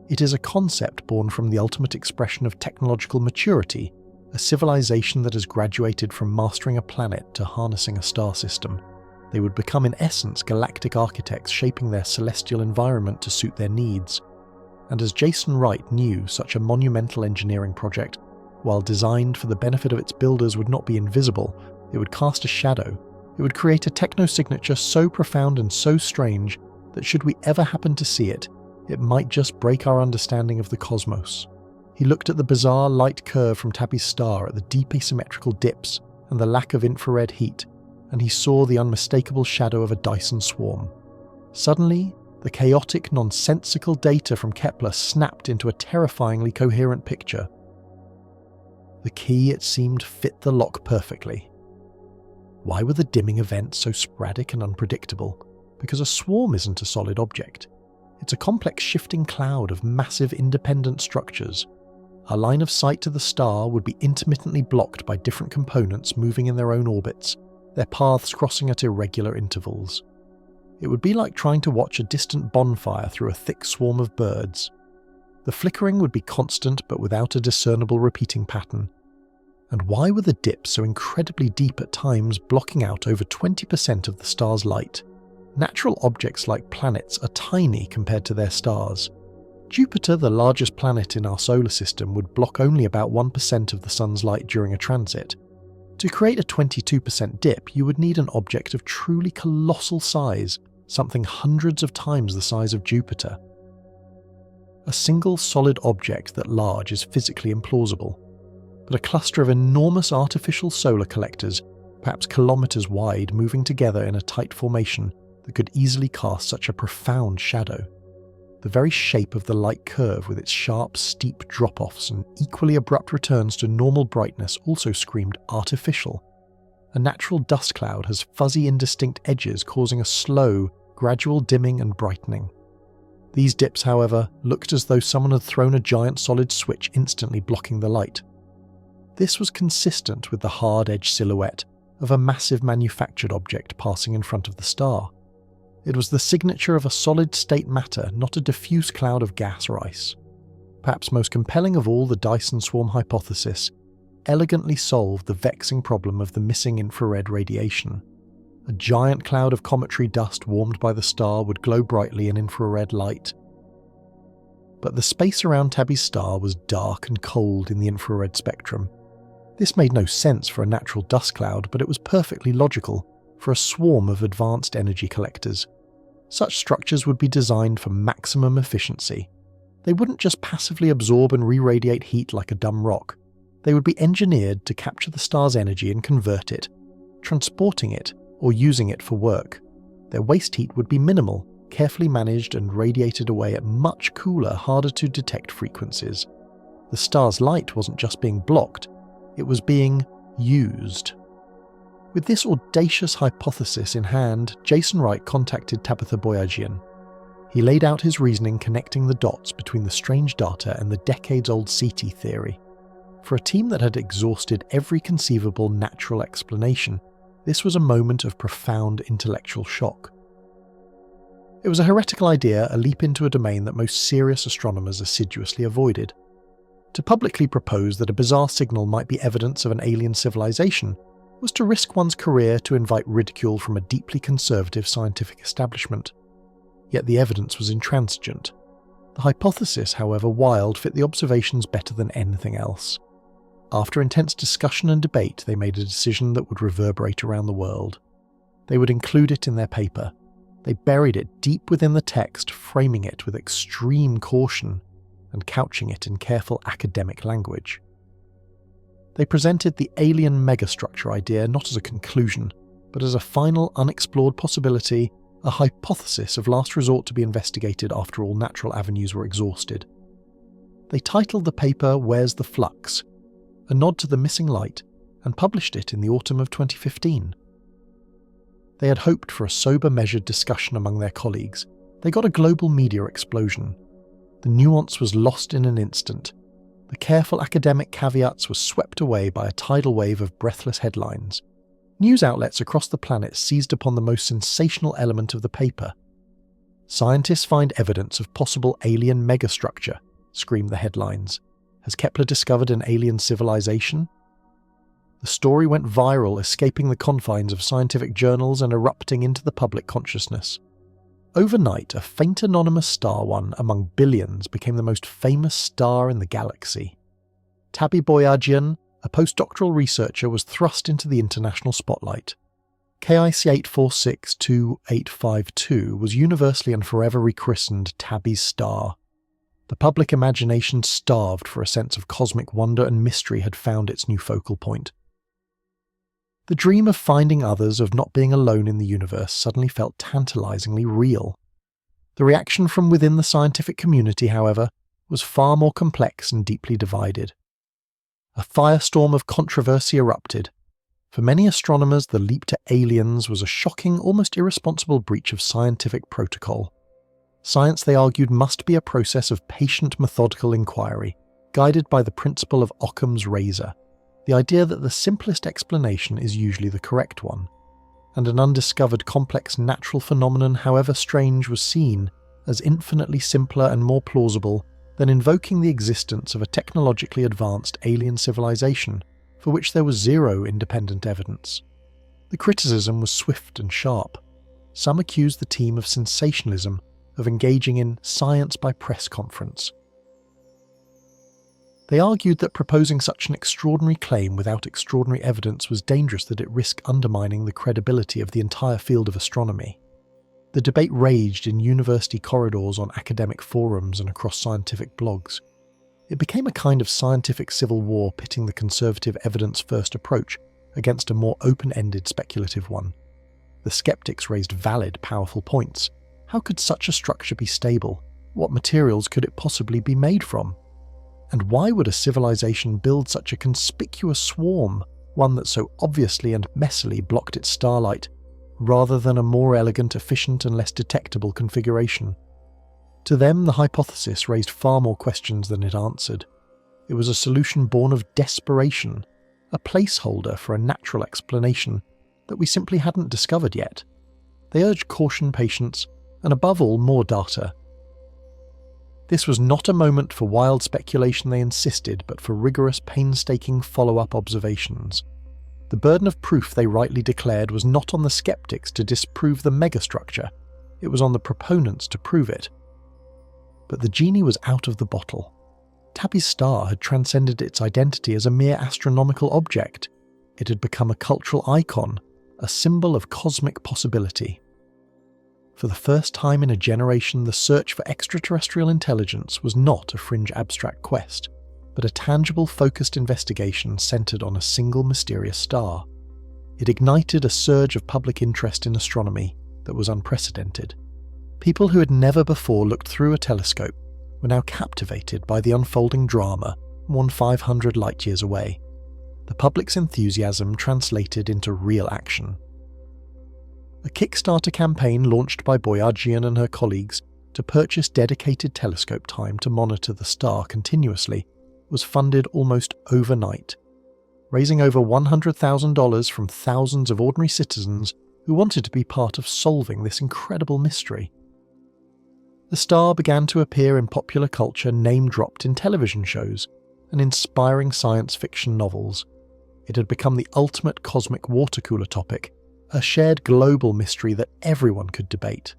It is a concept born from the ultimate expression of technological maturity, a civilization that has graduated from mastering a planet to harnessing a star system. They would become in essence galactic architects shaping their celestial environment to suit their needs. And as Jason Wright knew, such a monumental engineering project, while designed for the benefit of its builders, would not be invisible. It would cast a shadow. It would create a techno-signature so profound and so strange that should we ever happen to see it, it might just break our understanding of the cosmos. He looked at the bizarre light curve from Tabby's star, at the deep asymmetrical dips and the lack of infrared heat, and he saw the unmistakable shadow of a Dyson swarm. Suddenly, the chaotic, nonsensical data from Kepler snapped into a terrifyingly coherent picture. The key, it seemed, fit the lock perfectly. Why were the dimming events so sporadic and unpredictable? Because a swarm isn't a solid object. It's a complex shifting cloud of massive independent structures. Our line of sight to the star would be intermittently blocked by different components moving in their own orbits, their paths crossing at irregular intervals. It would be like trying to watch a distant bonfire through a thick swarm of birds. The flickering would be constant but without a discernible repeating pattern. And why were the dips so incredibly deep at times, blocking out over 20% of the star's light? Natural objects like planets are tiny compared to their stars. Jupiter, the largest planet in our solar system, would block only about 1% of the sun's light during a transit. To create a 22% dip, you would need an object of truly colossal size, something hundreds of times the size of Jupiter. A single solid object that large is physically implausible, but a cluster of enormous artificial solar collectors, perhaps kilometers wide, moving together in a tight formation that could easily cast such a profound shadow. The very shape of the light curve, with its sharp, steep drop-offs and equally abrupt returns to normal brightness, also screamed artificial. A natural dust cloud has fuzzy, indistinct edges, causing a slow, gradual dimming and brightening. These dips, however, looked as though someone had thrown a giant solid switch, instantly blocking the light. This was consistent with the hard-edged silhouette of a massive manufactured object passing in front of the star. It was the signature of a solid-state matter, not a diffuse cloud of gas or ice. Perhaps most compelling of all, the Dyson swarm hypothesis elegantly solved the vexing problem of the missing infrared radiation. A giant cloud of cometary dust warmed by the star would glow brightly in infrared light. But the space around Tabby's star was dark and cold in the infrared spectrum. This made no sense for a natural dust cloud, but it was perfectly logical for a swarm of advanced energy collectors. Such structures would be designed for maximum efficiency. They wouldn't just passively absorb and re-radiate heat like a dumb rock. They would be engineered to capture the star's energy and convert it, transporting it or using it for work. Their waste heat would be minimal, carefully managed and radiated away at much cooler, harder to detect frequencies. The star's light wasn't just being blocked, it was being used. With this audacious hypothesis in hand, Jason Wright contacted Tabitha Boyajian. He laid out his reasoning, connecting the dots between the strange data and the decades-old SETI theory. For a team that had exhausted every conceivable natural explanation, this was a moment of profound intellectual shock. It was a heretical idea, a leap into a domain that most serious astronomers assiduously avoided. To publicly propose that a bizarre signal might be evidence of an alien civilization was to risk one's career to invite ridicule from a deeply conservative scientific establishment. Yet the evidence was intransigent. The hypothesis, however wild, fit the observations better than anything else. After intense discussion and debate, they made a decision that would reverberate around the world. They would include it in their paper. They buried it deep within the text, framing it with extreme caution and couching it in careful academic language. They presented the alien megastructure idea not as a conclusion, but as a final unexplored possibility, a hypothesis of last resort to be investigated after all natural avenues were exhausted. They titled the paper "Where's the Flux?", a nod to the missing light, and published it in the autumn of 2015. They had hoped for a sober, measured discussion among their colleagues. They got a global media explosion. The nuance was lost in an instant. The careful academic caveats were swept away by a tidal wave of breathless headlines. News outlets across the planet seized upon the most sensational element of the paper. "Scientists find evidence of possible alien megastructure," screamed the headlines. "Has Kepler discovered an alien civilization?" The story went viral, escaping the confines of scientific journals and erupting into the public consciousness. Overnight, a faint anonymous star, one among billions, became the most famous star in the galaxy. Tabby Boyajian, a postdoctoral researcher, was thrust into the international spotlight. KIC 8462852 was universally and forever rechristened Tabby's Star. The public imagination, starved for a sense of cosmic wonder and mystery, had found its new focal point. The dream of finding others, of not being alone in the universe, suddenly felt tantalizingly real. The reaction from within the scientific community, however, was far more complex and deeply divided. A firestorm of controversy erupted. For many astronomers, the leap to aliens was a shocking, almost irresponsible breach of scientific protocol. Science, they argued, must be a process of patient, methodical inquiry, guided by the principle of Occam's razor, the idea that the simplest explanation is usually the correct one, and an undiscovered complex natural phenomenon, however strange, was seen as infinitely simpler and more plausible than invoking the existence of a technologically advanced alien civilization for which there was zero independent evidence. The criticism was swift and sharp. Some accused the team of sensationalism, of engaging in science by press conference. They argued that proposing such an extraordinary claim without extraordinary evidence was dangerous, that it risked undermining the credibility of the entire field of astronomy. The debate raged in university corridors, on academic forums, and across scientific blogs. It became a kind of scientific civil war, pitting the conservative evidence-first approach against a more open-ended speculative one. The skeptics raised valid, powerful points. How could such a structure be stable? What materials could it possibly be made from? And why would a civilization build such a conspicuous swarm, one that so obviously and messily blocked its starlight, rather than a more elegant, efficient and less detectable configuration? To them, the hypothesis raised far more questions than it answered. It was a solution born of desperation, a placeholder for a natural explanation that we simply hadn't discovered yet. They urged caution, patience, and above all, more data. This was not a moment for wild speculation, they insisted, but for rigorous, painstaking follow-up observations. The burden of proof, they rightly declared, was not on the skeptics to disprove the megastructure, it was on the proponents to prove it. But the genie was out of the bottle. Tabby's star had transcended its identity as a mere astronomical object. It had become a cultural icon, a symbol of cosmic possibility. For the first time in a generation, the search for extraterrestrial intelligence was not a fringe abstract quest, but a tangible, focused investigation centered on a single mysterious star. It ignited a surge of public interest in astronomy that was unprecedented. People who had never before looked through a telescope were now captivated by the unfolding drama, more than 500 light-years away. The public's enthusiasm translated into real action. A Kickstarter campaign launched by Boyajian and her colleagues to purchase dedicated telescope time to monitor the star continuously was funded almost overnight, raising over $100,000 from thousands of ordinary citizens who wanted to be part of solving this incredible mystery. The star began to appear in popular culture, name-dropped in television shows and inspiring science fiction novels. It had become the ultimate cosmic water cooler topic, a shared global mystery that everyone could debate.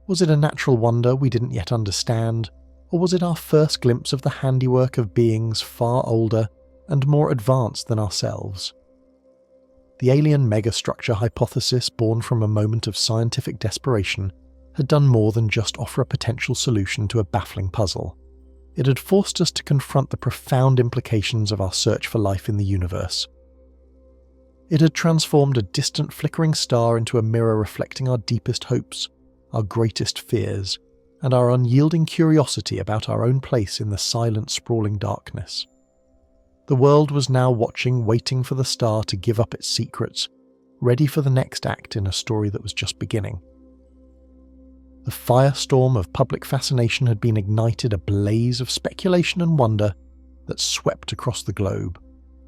Was it a natural wonder we didn't yet understand, Or was it our first glimpse of the handiwork of beings far older and more advanced than ourselves? The alien megastructure hypothesis, born from a moment of scientific desperation, had done more than just offer a potential solution to a baffling puzzle. It had forced us to confront the profound implications of our search for life in the universe. It had transformed a distant flickering star into a mirror reflecting our deepest hopes, our greatest fears, and our unyielding curiosity about our own place in the silent, sprawling darkness. The world was now watching, waiting for the star to give up its secrets, ready for the next act in a story that was just beginning. The firestorm of public fascination had been ignited, a blaze of speculation and wonder that swept across the globe.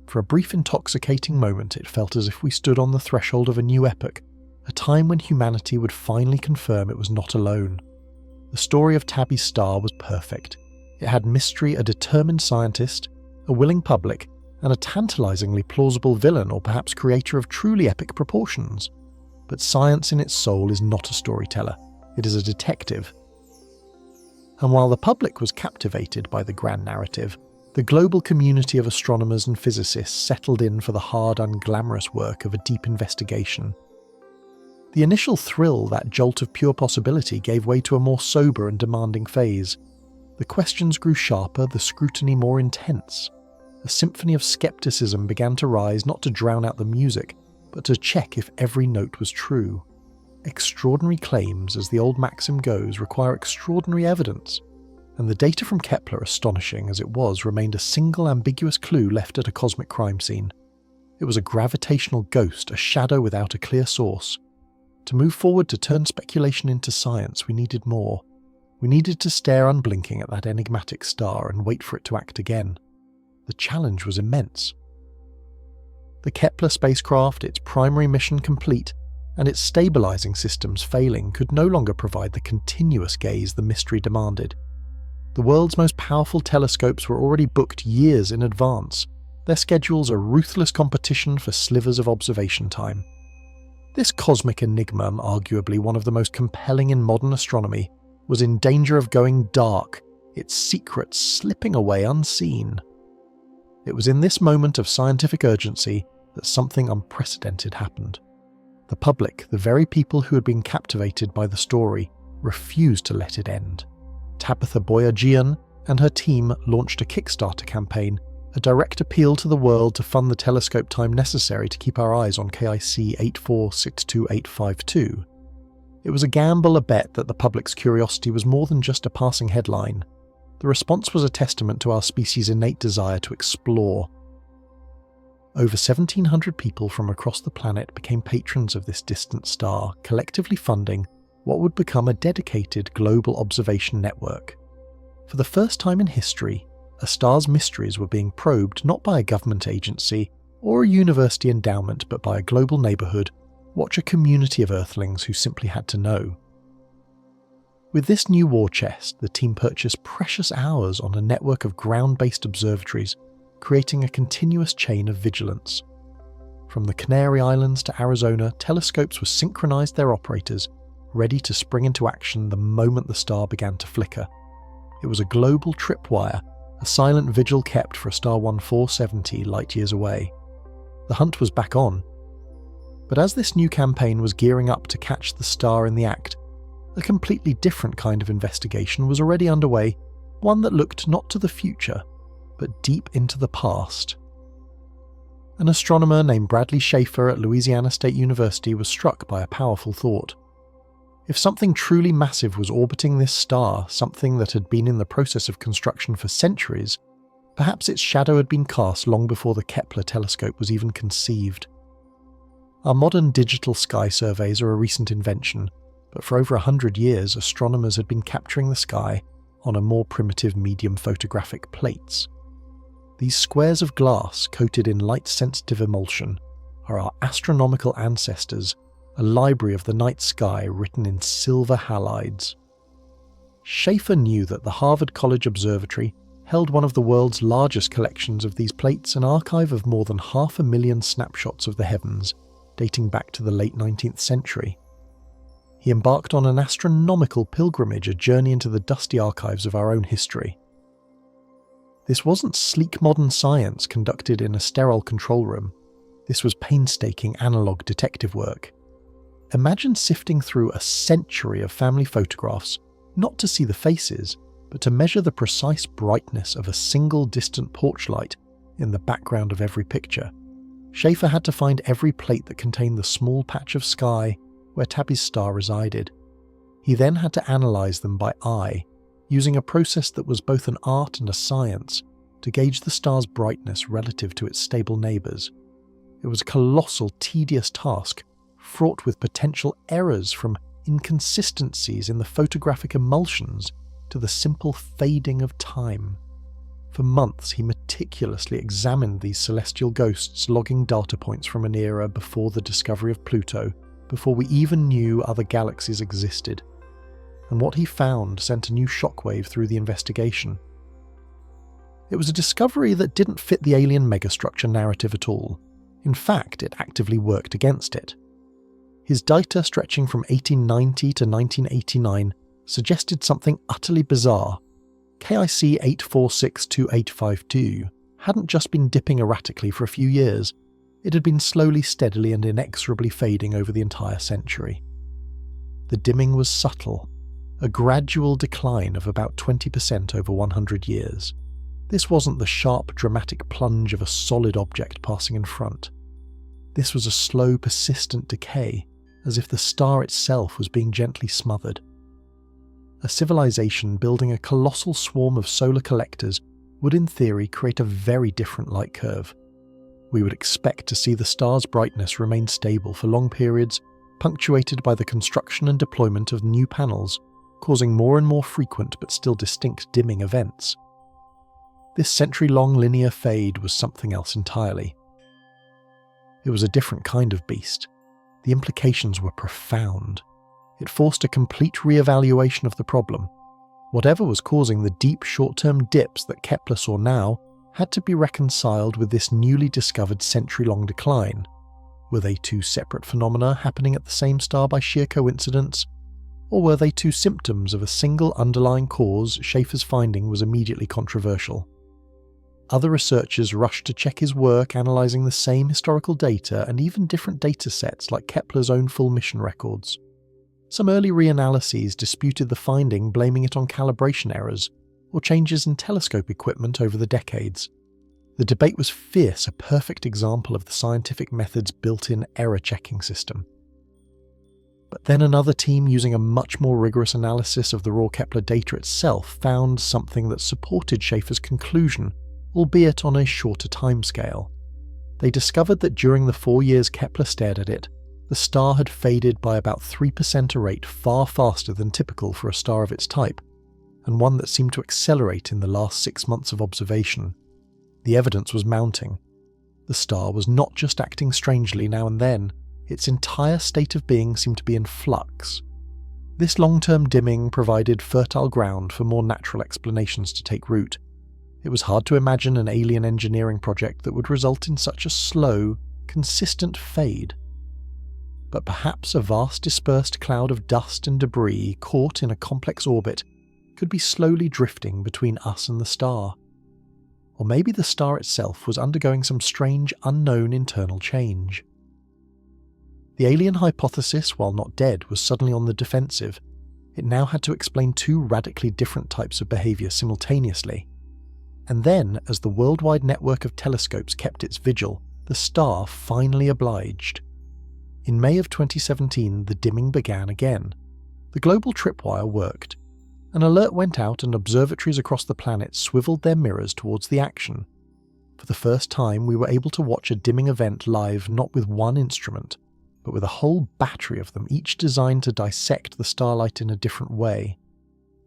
For a brief intoxicating moment, it felt as if we stood on the threshold of a new epoch, a time when humanity would finally confirm it was not alone. The story of Tabby's star was perfect. It had mystery, a determined scientist, a willing public, and a tantalizingly plausible villain or perhaps creator of truly epic proportions. But science in its soul is not a storyteller. It is a detective. And while the public was captivated by the grand narrative, the global community of astronomers and physicists settled in for the hard, unglamorous work of a deep investigation. The initial thrill, that jolt of pure possibility, gave way to a more sober and demanding phase. The questions grew sharper, the scrutiny more intense. A symphony of skepticism began to rise, not to drown out the music, but to check if every note was true. Extraordinary claims, as the old maxim goes, require extraordinary evidence, and the data from Kepler, astonishing as it was, remained a single ambiguous clue left at a cosmic crime scene. It was a gravitational ghost, a shadow without a clear source. To move forward, to turn speculation into science, we needed more. We needed to stare unblinking at that enigmatic star and wait for it to act again. The challenge was immense. The Kepler spacecraft, its primary mission complete, and its stabilizing systems failing, could no longer provide the continuous gaze the mystery demanded. The world's most powerful telescopes were already booked years in advance, their schedules a ruthless competition for slivers of observation time. This cosmic enigma, arguably one of the most compelling in modern astronomy, was in danger of going dark, its secrets slipping away unseen. It was in this moment of scientific urgency that something unprecedented happened. The public, the very people who had been captivated by the story, refused to let it end. Tabitha Boyajian and her team launched a Kickstarter campaign, a direct appeal to the world to fund the telescope time necessary to keep our eyes on KIC 8462852. It was a gamble, a bet that the public's curiosity was more than just a passing headline. The response was a testament to our species' innate desire to explore. Over 1,700 people from across the planet became patrons of this distant star, collectively funding what would become a dedicated global observation network. For the first time in history, a star's mysteries were being probed not by a government agency or a university endowment, but by a global neighbourhood, watch a community of Earthlings who simply had to know. With this new war chest, the team purchased precious hours on a network of ground-based observatories, creating a continuous chain of vigilance. From the Canary Islands to Arizona, telescopes were synchronized their operators, ready to spring into action the moment the star began to flicker. It was a global tripwire, a silent vigil kept for a star 1470 light-years away. The hunt was back on. But as this new campaign was gearing up to catch the star in the act, a completely different kind of investigation was already underway, one that looked not to the future, but deep into the past. An astronomer named Bradley Schaefer at Louisiana State University was struck by a powerful thought. If something truly massive was orbiting this star, something that had been in the process of construction for centuries, perhaps its shadow had been cast long before the Kepler telescope was even conceived. Our modern digital sky surveys are a recent invention, but for over 100 years astronomers had been capturing the sky on a more primitive medium photographic plates. These squares of glass coated in light-sensitive emulsion are our astronomical ancestors, a library of the night sky written in silver halides. Schaefer knew that the Harvard College Observatory held one of the world's largest collections of these plates, an archive of more than 500,000 snapshots of the heavens, dating back to the late 19th century. He embarked on an astronomical pilgrimage, a journey into the dusty archives of our own history. This wasn't sleek modern science conducted in a sterile control room. This was painstaking analog detective work. Imagine sifting through a century of family photographs, not to see the faces, but to measure the precise brightness of a single distant porch light in the background of every picture. Schaefer had to find every plate that contained the small patch of sky where Tabby's star resided. He then had to analyse them by eye, using a process that was both an art and a science, to gauge the star's brightness relative to its stable neighbours. It was a colossal, tedious task, fraught with potential errors from inconsistencies in the photographic emulsions to the simple fading of time. For months he meticulously examined these celestial ghosts, logging data points from an era before the discovery of Pluto, before we even knew other galaxies existed. And what he found sent a new shockwave through the investigation. It was a discovery that didn't fit the alien megastructure narrative at all. In fact, it actively worked against it. His data, stretching from 1890 to 1989, suggested something utterly bizarre. KIC 8462852 hadn't just been dipping erratically for a few years, it had been slowly, steadily and inexorably fading over the entire century. The dimming was subtle, a gradual decline of about 20% over 100 years. This wasn't the sharp, dramatic plunge of a solid object passing in front. This was a slow, persistent decay, as if the star itself was being gently smothered. A civilization building a colossal swarm of solar collectors would in theory create a very different light curve. We would expect to see the star's brightness remain stable for long periods, punctuated by the construction and deployment of new panels, causing more and more frequent but still distinct dimming events. This century-long linear fade was something else entirely. It was a different kind of beast. The implications were profound. It forced a complete re-evaluation of the problem. Whatever was causing the deep short-term dips that Kepler saw now had to be reconciled with this newly discovered century-long decline. Were they two separate phenomena happening at the same star by sheer coincidence? Or were they two symptoms of a single underlying cause? Schaefer's finding was immediately controversial. Other researchers rushed to check his work, analysing the same historical data and even different data sets like Kepler's own full mission records. Some early reanalyses disputed the finding, blaming it on calibration errors or changes in telescope equipment over the decades. The debate was fierce, a perfect example of the scientific method's built-in error-checking system. But then another team, using a much more rigorous analysis of the raw Kepler data itself, found something that supported Schaefer's conclusion, albeit on a shorter timescale. They discovered that during the 4 years Kepler stared at it, the star had faded by about 3% a rate, far faster than typical for a star of its type, and one that seemed to accelerate in the last 6 months of observation. The evidence was mounting. The star was not just acting strangely now and then, its entire state of being seemed to be in flux. This long-term dimming provided fertile ground for more natural explanations to take root. It was hard to imagine an alien engineering project that would result in such a slow, consistent fade. But perhaps a vast dispersed cloud of dust and debris caught in a complex orbit could be slowly drifting between us and the star. Or maybe the star itself was undergoing some strange, unknown internal change. The alien hypothesis, while not dead, was suddenly on the defensive. It now had to explain two radically different types of behaviour simultaneously. And then, as the worldwide network of telescopes kept its vigil, the star finally obliged. In May of 2017, the dimming began again. The global tripwire worked. An alert went out and observatories across the planet swiveled their mirrors towards the action. For the first time, we were able to watch a dimming event live, not with one instrument, but with a whole battery of them, each designed to dissect the starlight in a different way.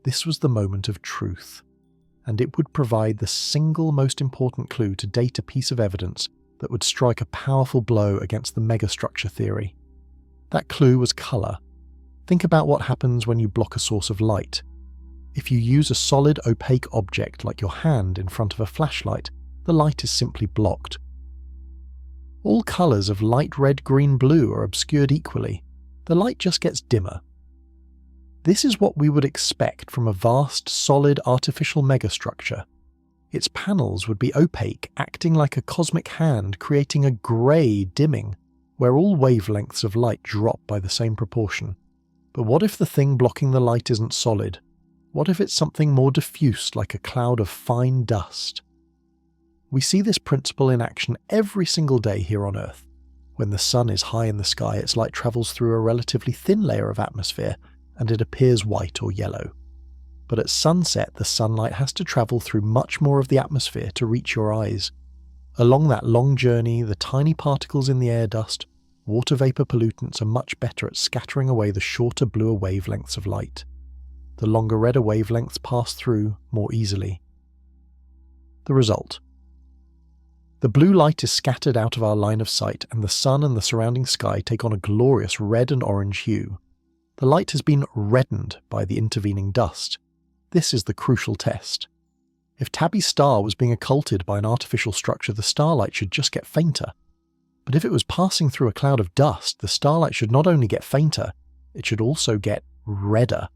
This was the moment of truth, and it would provide the single most important clue to date, a piece of evidence that would strike a powerful blow against the megastructure theory. That clue was colour. Think about what happens when you block a source of light. If you use a solid, opaque object like your hand in front of a flashlight, the light is simply blocked. All colours of light red, green, blue are obscured equally. The light just gets dimmer. This is what we would expect from a vast, solid artificial megastructure. Its panels would be opaque, acting like a cosmic hand, creating a grey dimming, where all wavelengths of light drop by the same proportion. But what if the thing blocking the light isn't solid? What if it's something more diffuse, like a cloud of fine dust? We see this principle in action every single day here on Earth. When the sun is high in the sky, its light travels through a relatively thin layer of atmosphere, and it appears white or yellow. But at sunset, the sunlight has to travel through much more of the atmosphere to reach your eyes. Along that long journey, the tiny particles in the air dust, water vapor pollutants are much better at scattering away the shorter, bluer wavelengths of light. The longer, redder wavelengths pass through more easily. The result: the blue light is scattered out of our line of sight, and the sun and the surrounding sky take on a glorious red and orange hue. The light has been reddened by the intervening dust. This is the crucial test. If Tabby's star was being occulted by an artificial structure, the starlight should just get fainter. But if it was passing through a cloud of dust, the starlight should not only get fainter, it should also get redder.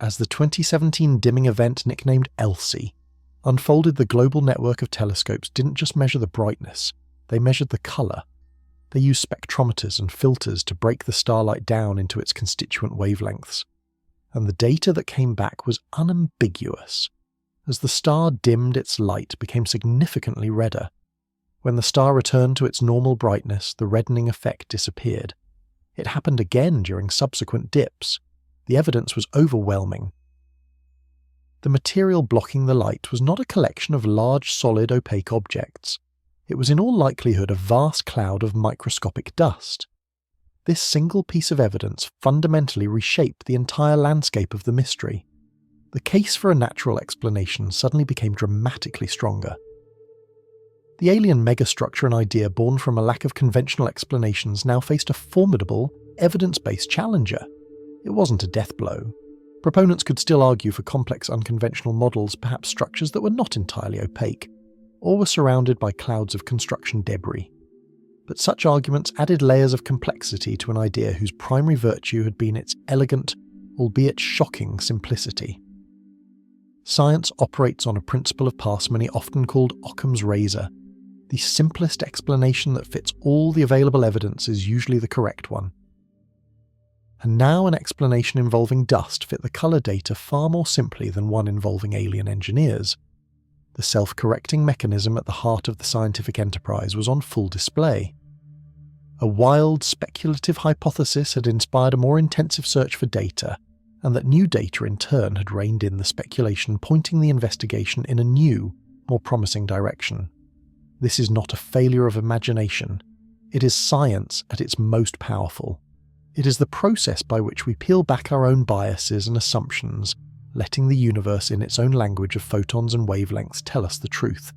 As the 2017 dimming event, nicknamed Elsie, unfolded, the global network of telescopes didn't just measure the brightness, they measured the colour. They used spectrometers and filters to break the starlight down into its constituent wavelengths. And the data that came back was unambiguous. As the star dimmed, its light became significantly redder. When the star returned to its normal brightness, the reddening effect disappeared. It happened again during subsequent dips. The evidence was overwhelming. The material blocking the light was not a collection of large, solid, opaque objects. It was in all likelihood a vast cloud of microscopic dust. This single piece of evidence fundamentally reshaped the entire landscape of the mystery. The case for a natural explanation suddenly became dramatically stronger. The alien megastructure, an idea born from a lack of conventional explanations, now faced a formidable, evidence-based challenger. It wasn't a death blow. Proponents could still argue for complex unconventional models, perhaps structures that were not entirely opaque, or were surrounded by clouds of construction debris. But such arguments added layers of complexity to an idea whose primary virtue had been its elegant, albeit shocking, simplicity. Science operates on a principle of parsimony often called Occam's razor. The simplest explanation that fits all the available evidence is usually the correct one. And now an explanation involving dust fit the colour data far more simply than one involving alien engineers. The self-correcting mechanism at the heart of the scientific enterprise was on full display. A wild, speculative hypothesis had inspired a more intensive search for data, and that new data in turn had reined in the speculation, pointing the investigation in a new, more promising direction. This is not a failure of imagination. It is science at its most powerful. It is the process by which we peel back our own biases and assumptions, letting the universe in its own language of photons and wavelengths tell us the truth.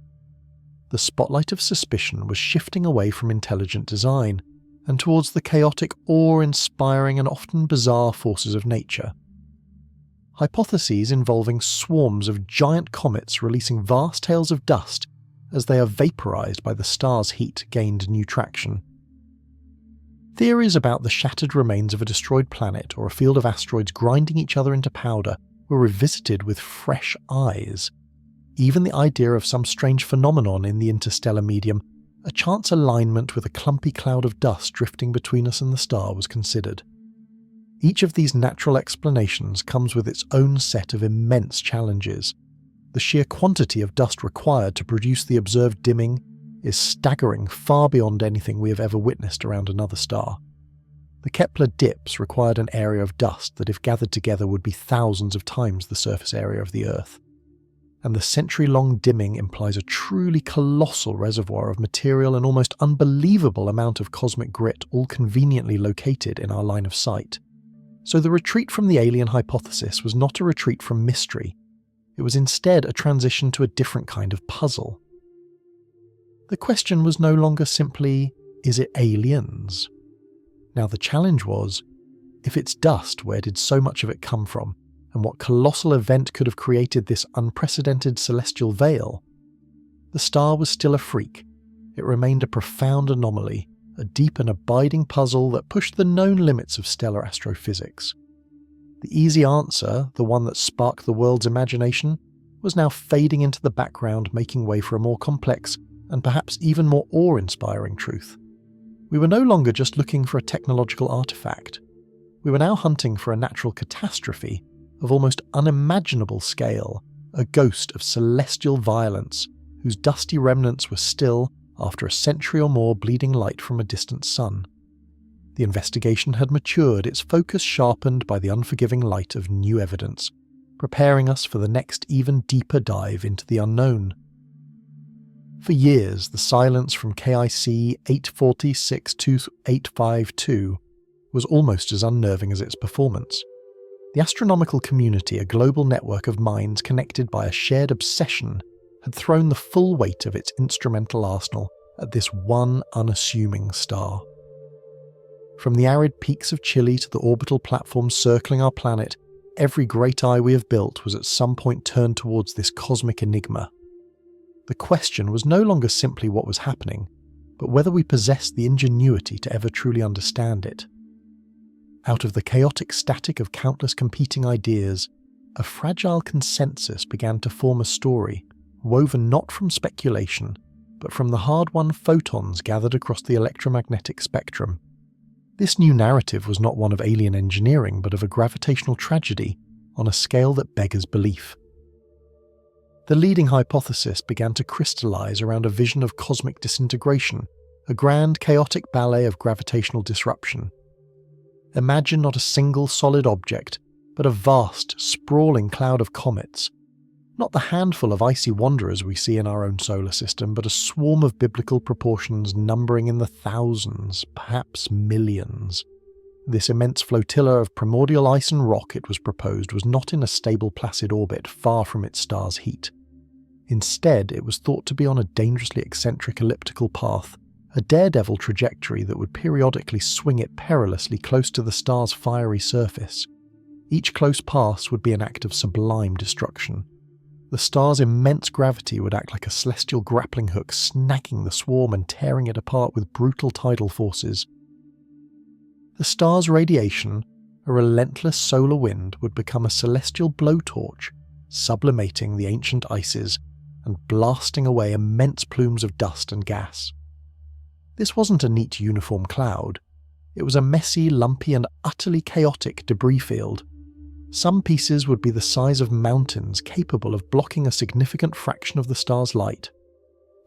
The spotlight of suspicion was shifting away from intelligent design and towards the chaotic, awe-inspiring and often bizarre forces of nature. Hypotheses involving swarms of giant comets releasing vast hails of dust as they are vaporized by the star's heat gained new traction. Theories about the shattered remains of a destroyed planet or a field of asteroids grinding each other into powder were revisited with fresh eyes. Even the idea of some strange phenomenon in the interstellar medium, a chance alignment with a clumpy cloud of dust drifting between us and the star, was considered. Each of these natural explanations comes with its own set of immense challenges. The sheer quantity of dust required to produce the observed dimming is staggering, far beyond anything we have ever witnessed around another star. The Kepler dips required an area of dust that, if gathered together, would be thousands of times the surface area of the Earth. And the century-long dimming implies a truly colossal reservoir of material and almost unbelievable amount of cosmic grit, all conveniently located in our line of sight. So the retreat from the alien hypothesis was not a retreat from mystery. It was instead a transition to a different kind of puzzle. The question was no longer simply, is it aliens? Now the challenge was, if it's dust, where did so much of it come from, and what colossal event could have created this unprecedented celestial veil? The star was still a freak. It remained a profound anomaly, a deep and abiding puzzle that pushed the known limits of stellar astrophysics. The easy answer, the one that sparked the world's imagination, was now fading into the background, making way for a more complex and perhaps even more awe-inspiring truth. We were no longer just looking for a technological artifact. We were now hunting for a natural catastrophe of almost unimaginable scale, a ghost of celestial violence whose dusty remnants were still, after a century or more, bleeding light from a distant sun. The investigation had matured, its focus sharpened by the unforgiving light of new evidence, preparing us for the next even deeper dive into the unknown. For years, the silence from KIC 8462852 was almost as unnerving as its performance. The astronomical community, a global network of minds connected by a shared obsession, had thrown the full weight of its instrumental arsenal at this one unassuming star. From the arid peaks of Chile to the orbital platforms circling our planet, every great eye we have built was at some point turned towards this cosmic enigma. The question was no longer simply what was happening, but whether we possessed the ingenuity to ever truly understand it. Out of the chaotic static of countless competing ideas, a fragile consensus began to form a story, woven not from speculation, but from the hard-won photons gathered across the electromagnetic spectrum. This new narrative was not one of alien engineering, but of a gravitational tragedy on a scale that beggars belief. The leading hypothesis began to crystallize around a vision of cosmic disintegration, a grand chaotic ballet of gravitational disruption. Imagine not a single solid object, but a vast, sprawling cloud of comets. Not the handful of icy wanderers we see in our own solar system, but a swarm of biblical proportions numbering in the thousands, perhaps millions. This immense flotilla of primordial ice and rock, it was proposed, was not in a stable placid orbit far from its star's heat. Instead, it was thought to be on a dangerously eccentric elliptical path, a daredevil trajectory that would periodically swing it perilously close to the star's fiery surface. Each close pass would be an act of sublime destruction. The star's immense gravity would act like a celestial grappling hook, snagging the swarm and tearing it apart with brutal tidal forces. The star's radiation, a relentless solar wind, would become a celestial blowtorch, sublimating the ancient ices and blasting away immense plumes of dust and gas. This wasn't a neat uniform cloud. It was a messy, lumpy and utterly chaotic debris field. Some pieces would be the size of mountains, capable of blocking a significant fraction of the star's light.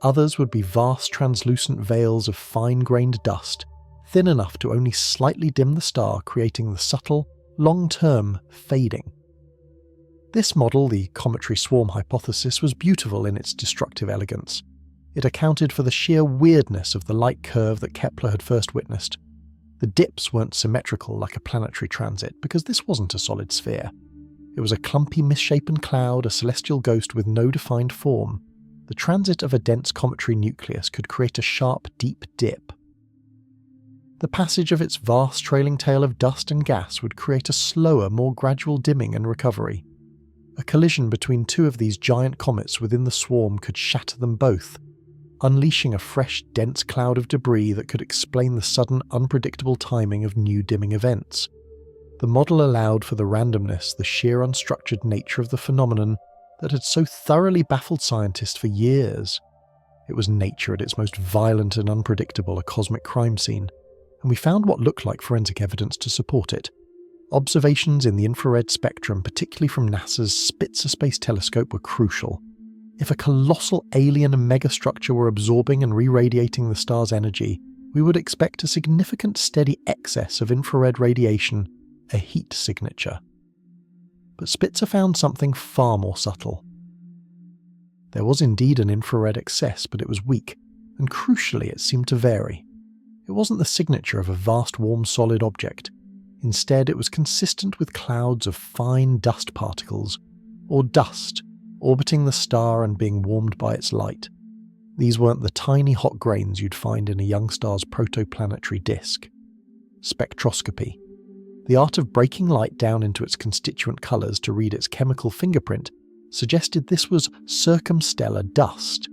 Others would be vast translucent veils of fine-grained dust, thin enough to only slightly dim the star, creating the subtle, long-term fading. This model, the cometary swarm hypothesis, was beautiful in its destructive elegance. It accounted for the sheer weirdness of the light curve that Kepler had first witnessed. The dips weren't symmetrical like a planetary transit, because this wasn't a solid sphere. It was a clumpy, misshapen cloud, a celestial ghost with no defined form. The transit of a dense cometary nucleus could create a sharp, deep dip. The passage of its vast trailing tail of dust and gas would create a slower, more gradual dimming and recovery. A collision between two of these giant comets within the swarm could shatter them both, unleashing a fresh, dense cloud of debris that could explain the sudden, unpredictable timing of new dimming events. The model allowed for the randomness, the sheer unstructured nature of the phenomenon that had so thoroughly baffled scientists for years. It was nature at its most violent and unpredictable, a cosmic crime scene, and we found what looked like forensic evidence to support it. Observations in the infrared spectrum, particularly from NASA's Spitzer Space Telescope, were crucial. If a colossal alien megastructure were absorbing and re-radiating the star's energy, we would expect a significant steady excess of infrared radiation, a heat signature. But Spitzer found something far more subtle. There was indeed an infrared excess, but it was weak, and crucially it seemed to vary. It wasn't the signature of a vast warm solid object. Instead, it was consistent with clouds of fine dust particles, or dust, orbiting the star and being warmed by its light. These weren't the tiny hot grains you'd find in a young star's protoplanetary disk. Spectroscopy, the art of breaking light down into its constituent colours to read its chemical fingerprint, suggested this was circumstellar dust,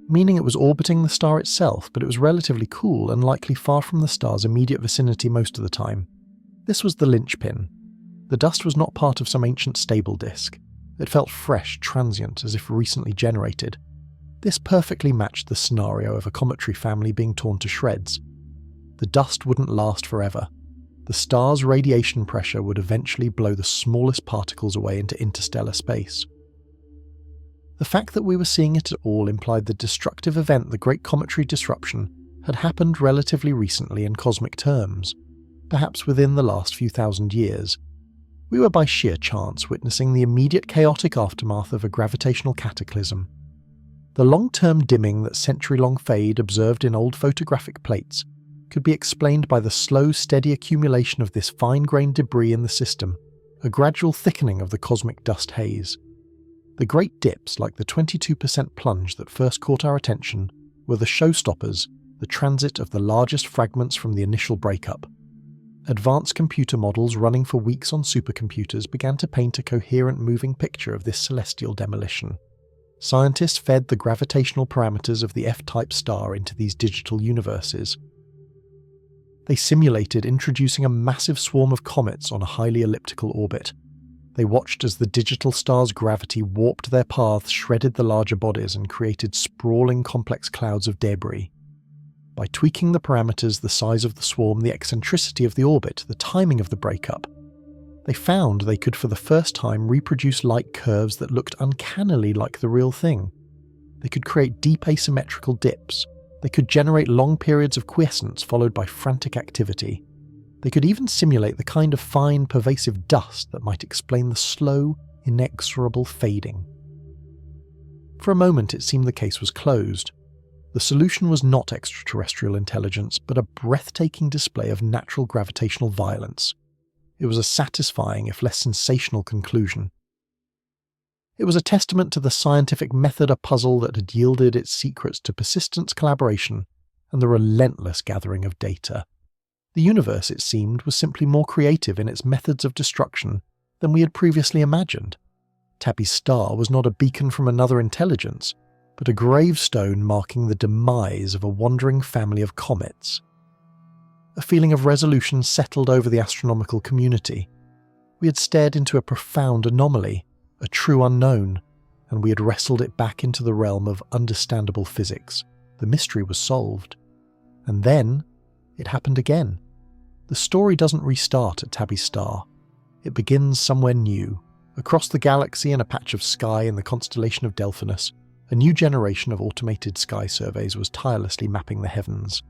meaning it was orbiting the star itself, but it was relatively cool and likely far from the star's immediate vicinity most of the time. This was the linchpin. The dust was not part of some ancient stable disk. It felt fresh, transient, as if recently generated. This perfectly matched the scenario of a cometary family being torn to shreds. The dust wouldn't last forever. The star's radiation pressure would eventually blow the smallest particles away into interstellar space. The fact that we were seeing it at all implied the destructive event, the Great Cometary Disruption, had happened relatively recently in cosmic terms, perhaps within the last few thousand years. We were by sheer chance witnessing the immediate chaotic aftermath of a gravitational cataclysm. The long-term dimming, that century-long fade observed in old photographic plates, could be explained by the slow, steady accumulation of this fine-grained debris in the system, a gradual thickening of the cosmic dust haze. The great dips, like the 22% plunge that first caught our attention, were the showstoppers, the transit of the largest fragments from the initial breakup. Advanced computer models running for weeks on supercomputers began to paint a coherent moving picture of this celestial demolition. Scientists fed the gravitational parameters of the F-type star into these digital universes. They simulated introducing a massive swarm of comets on a highly elliptical orbit. They watched as the digital star's gravity warped their paths, shredded the larger bodies, and created sprawling complex clouds of debris. By tweaking the parameters, the size of the swarm, the eccentricity of the orbit, the timing of the breakup, they found they could for the first time reproduce light curves that looked uncannily like the real thing. They could create deep asymmetrical dips. They could generate long periods of quiescence followed by frantic activity. They could even simulate the kind of fine, pervasive dust that might explain the slow, inexorable fading. For a moment it seemed the case was closed. The solution was not extraterrestrial intelligence, but a breathtaking display of natural gravitational violence. It was a satisfying, if less sensational, conclusion. It was a testament to the scientific method, a puzzle that had yielded its secrets to persistent collaboration and the relentless gathering of data. The universe, it seemed, was simply more creative in its methods of destruction than we had previously imagined. Tabby's star was not a beacon from another intelligence, but a gravestone marking the demise of a wandering family of comets. A feeling of resolution settled over the astronomical community. We had stared into a profound anomaly, a true unknown, and we had wrestled it back into the realm of understandable physics. The mystery was solved. And then, it happened again. The story doesn't restart at Tabby's star. It begins somewhere new. Across the galaxy in a patch of sky in the constellation of Delphinus, a new generation of automated sky surveys was tirelessly mapping the heavens.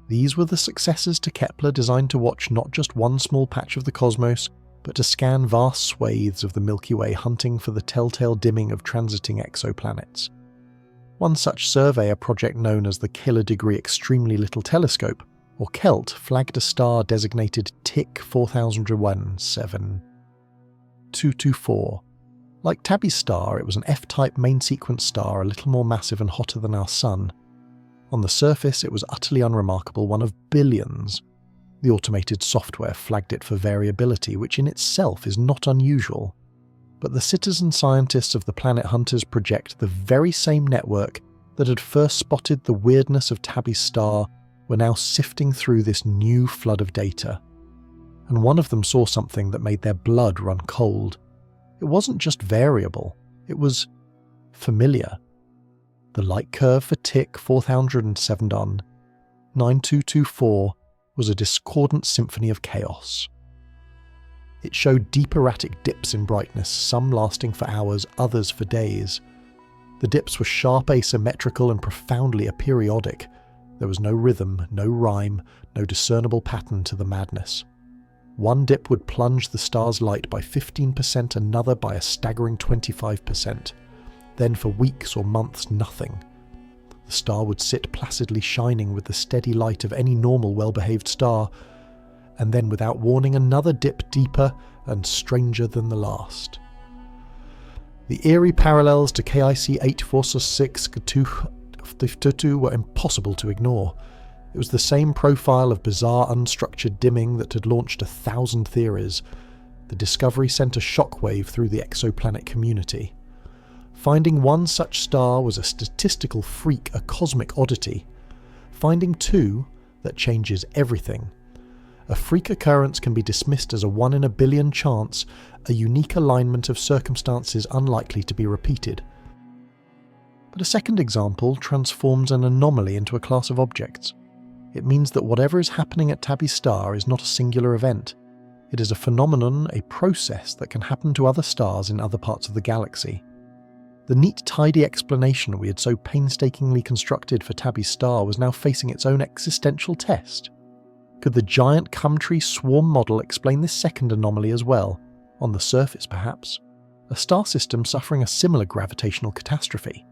These were the successors to Kepler, designed to watch not just one small patch of the cosmos, but to scan vast swathes of the Milky Way, hunting for the telltale dimming of transiting exoplanets. One such survey, a project known as the Killer Degree Extremely Little Telescope, or KELT, flagged a star designated TIC 4001-7224. Like Tabby's star, it was an F-type main-sequence star, a little more massive and hotter than our Sun. On the surface, it was utterly unremarkable, one of billions. The automated software flagged it for variability, which in itself is not unusual. But the citizen scientists of the Planet Hunters project, the very same network that had first spotted the weirdness of Tabby's star, were now sifting through this new flood of data. And one of them saw something that made their blood run cold. It wasn't just variable, it was familiar. The light curve for TIC 4007-9224 was a discordant symphony of chaos. It showed deep erratic dips in brightness, some lasting for hours, others for days. The dips were sharp asymmetrical and profoundly aperiodic. There was no rhythm, no rhyme, no discernible pattern to the madness. One dip would plunge the star's light by 15%, another by a staggering 25%. Then for weeks or months, nothing. The star would sit placidly shining with the steady light of any normal, well-behaved star, and then without warning another dip deeper and stranger than the last. The eerie parallels to KIC 8466-2 were impossible to ignore. It was the same profile of bizarre unstructured dimming that had launched 1,000 theories. The discovery sent a shockwave through the exoplanet community. Finding one such star was a statistical freak, a cosmic oddity. Finding two, that changes everything. A freak occurrence can be dismissed as a 1 in a billion chance, a unique alignment of circumstances unlikely to be repeated. But a second example transforms an anomaly into a class of objects. It means that whatever is happening at Tabby's star is not a singular event. It is a phenomenon, a process that can happen to other stars in other parts of the galaxy. The neat, tidy explanation we had so painstakingly constructed for Tabby's star was now facing its own existential test. Could the giant Cumtree swarm model explain this second anomaly as well? On the surface, perhaps. A star system suffering a similar gravitational catastrophe.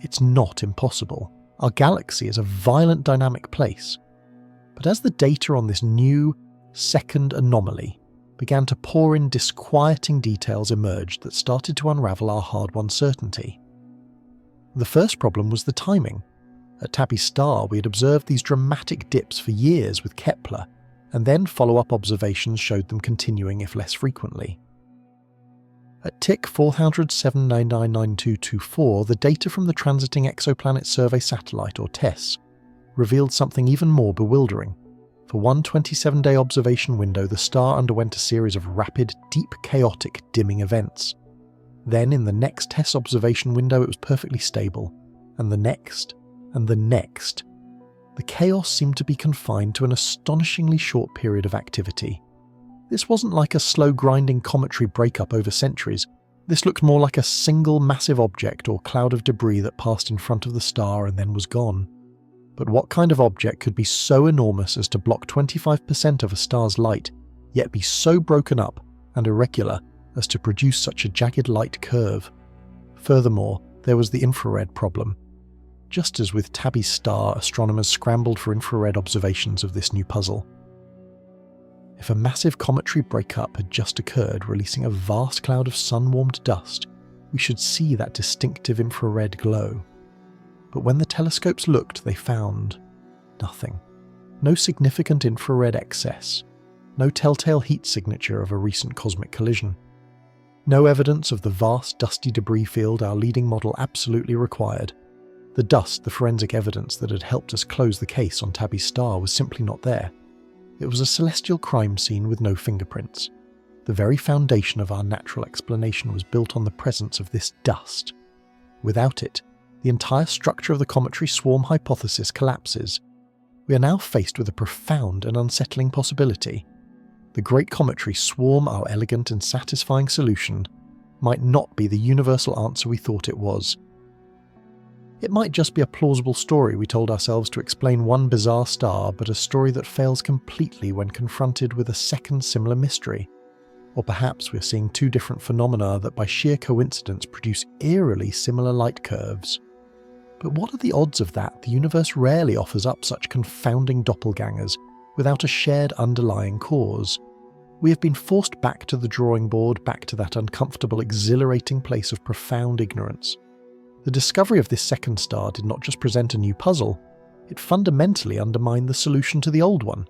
It's not impossible. Our galaxy is a violent dynamic place. But as the data on this new, second anomaly began to pour in, disquieting details emerged that started to unravel our hard-won certainty. The first problem was the timing. At Tabby's star, we had observed these dramatic dips for years with Kepler, and then follow-up observations showed them continuing, if less frequently. At TIC 407999224, the data from the Transiting Exoplanet Survey Satellite, or TESS, revealed something even more bewildering. For one 27-day observation window, the star underwent a series of rapid, deep, chaotic dimming events. Then, in the next TESS observation window, it was perfectly stable, and the next, and the next. The chaos seemed to be confined to an astonishingly short period of activity. This wasn't like a slow grinding cometary breakup over centuries. This looked more like a single massive object or cloud of debris that passed in front of the star and then was gone. But what kind of object could be so enormous as to block 25% of a star's light, yet be so broken up and irregular as to produce such a jagged light curve? Furthermore, there was the infrared problem. Just as with Tabby's star, astronomers scrambled for infrared observations of this new puzzle. If a massive cometary breakup had just occurred, releasing a vast cloud of sun-warmed dust, we should see that distinctive infrared glow. But when the telescopes looked, they found nothing. No significant infrared excess. No telltale heat signature of a recent cosmic collision. No evidence of the vast dusty debris field our leading model absolutely required. The dust, the forensic evidence that had helped us close the case on Tabby's star, was simply not there. It was a celestial crime scene with no fingerprints. The very foundation of our natural explanation was built on the presence of this dust. Without it, the entire structure of the cometary swarm hypothesis collapses. We are now faced with a profound and unsettling possibility. The great cometary swarm, our elegant and satisfying solution, might not be the universal answer we thought it was. It might just be a plausible story we told ourselves to explain one bizarre star, but a story that fails completely when confronted with a second similar mystery. Or perhaps we're seeing two different phenomena that by sheer coincidence produce eerily similar light curves. But what are the odds of that? The universe rarely offers up such confounding doppelgangers without a shared underlying cause. We have been forced back to the drawing board, back to that uncomfortable, exhilarating place of profound ignorance. The discovery of this second star did not just present a new puzzle, it fundamentally undermined the solution to the old one.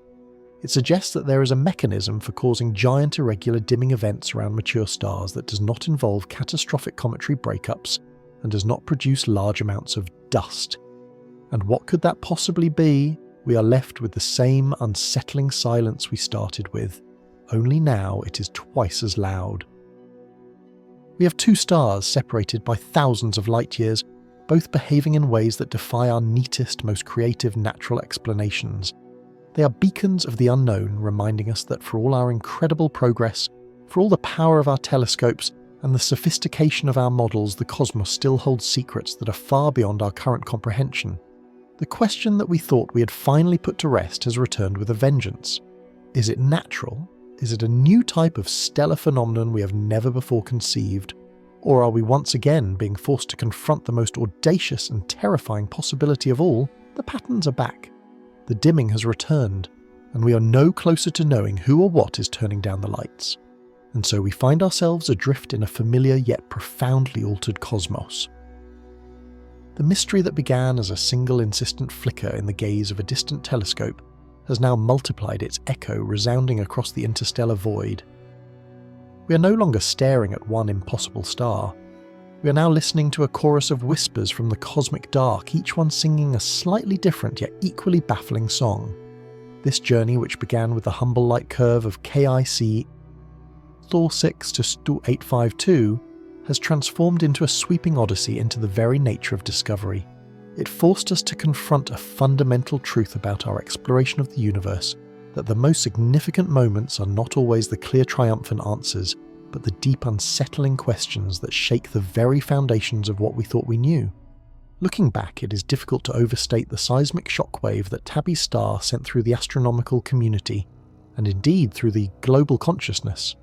It suggests that there is a mechanism for causing giant irregular dimming events around mature stars that does not involve catastrophic cometary breakups and does not produce large amounts of dust. And what could that possibly be? We are left with the same unsettling silence we started with, only now it is twice as loud. We have two stars separated by thousands of light years, both behaving in ways that defy our neatest, most creative natural explanations. They are beacons of the unknown, reminding us that for all our incredible progress, for all the power of our telescopes, and the sophistication of our models, the cosmos still holds secrets that are far beyond our current comprehension. The question that we thought we had finally put to rest has returned with a vengeance. Is it natural? Is it a new type of stellar phenomenon we have never before conceived? Or are we once again being forced to confront the most audacious and terrifying possibility of all? The patterns are back. The dimming has returned, and we are no closer to knowing who or what is turning down the lights. And so we find ourselves adrift in a familiar yet profoundly altered cosmos. The mystery that began as a single insistent flicker in the gaze of a distant telescope has now multiplied its echo resounding across the interstellar void. We are no longer staring at one impossible star. We are now listening to a chorus of whispers from the cosmic dark, each one singing a slightly different yet equally baffling song. This journey, which began with the humble light curve of KIC Thor 6 to Stu 852, has transformed into a sweeping odyssey into the very nature of discovery. It forced us to confront a fundamental truth about our exploration of the universe, that the most significant moments are not always the clear triumphant answers, but the deep unsettling questions that shake the very foundations of what we thought we knew. Looking back, it is difficult to overstate the seismic shockwave that Tabby's star sent through the astronomical community, and indeed through the global consciousness.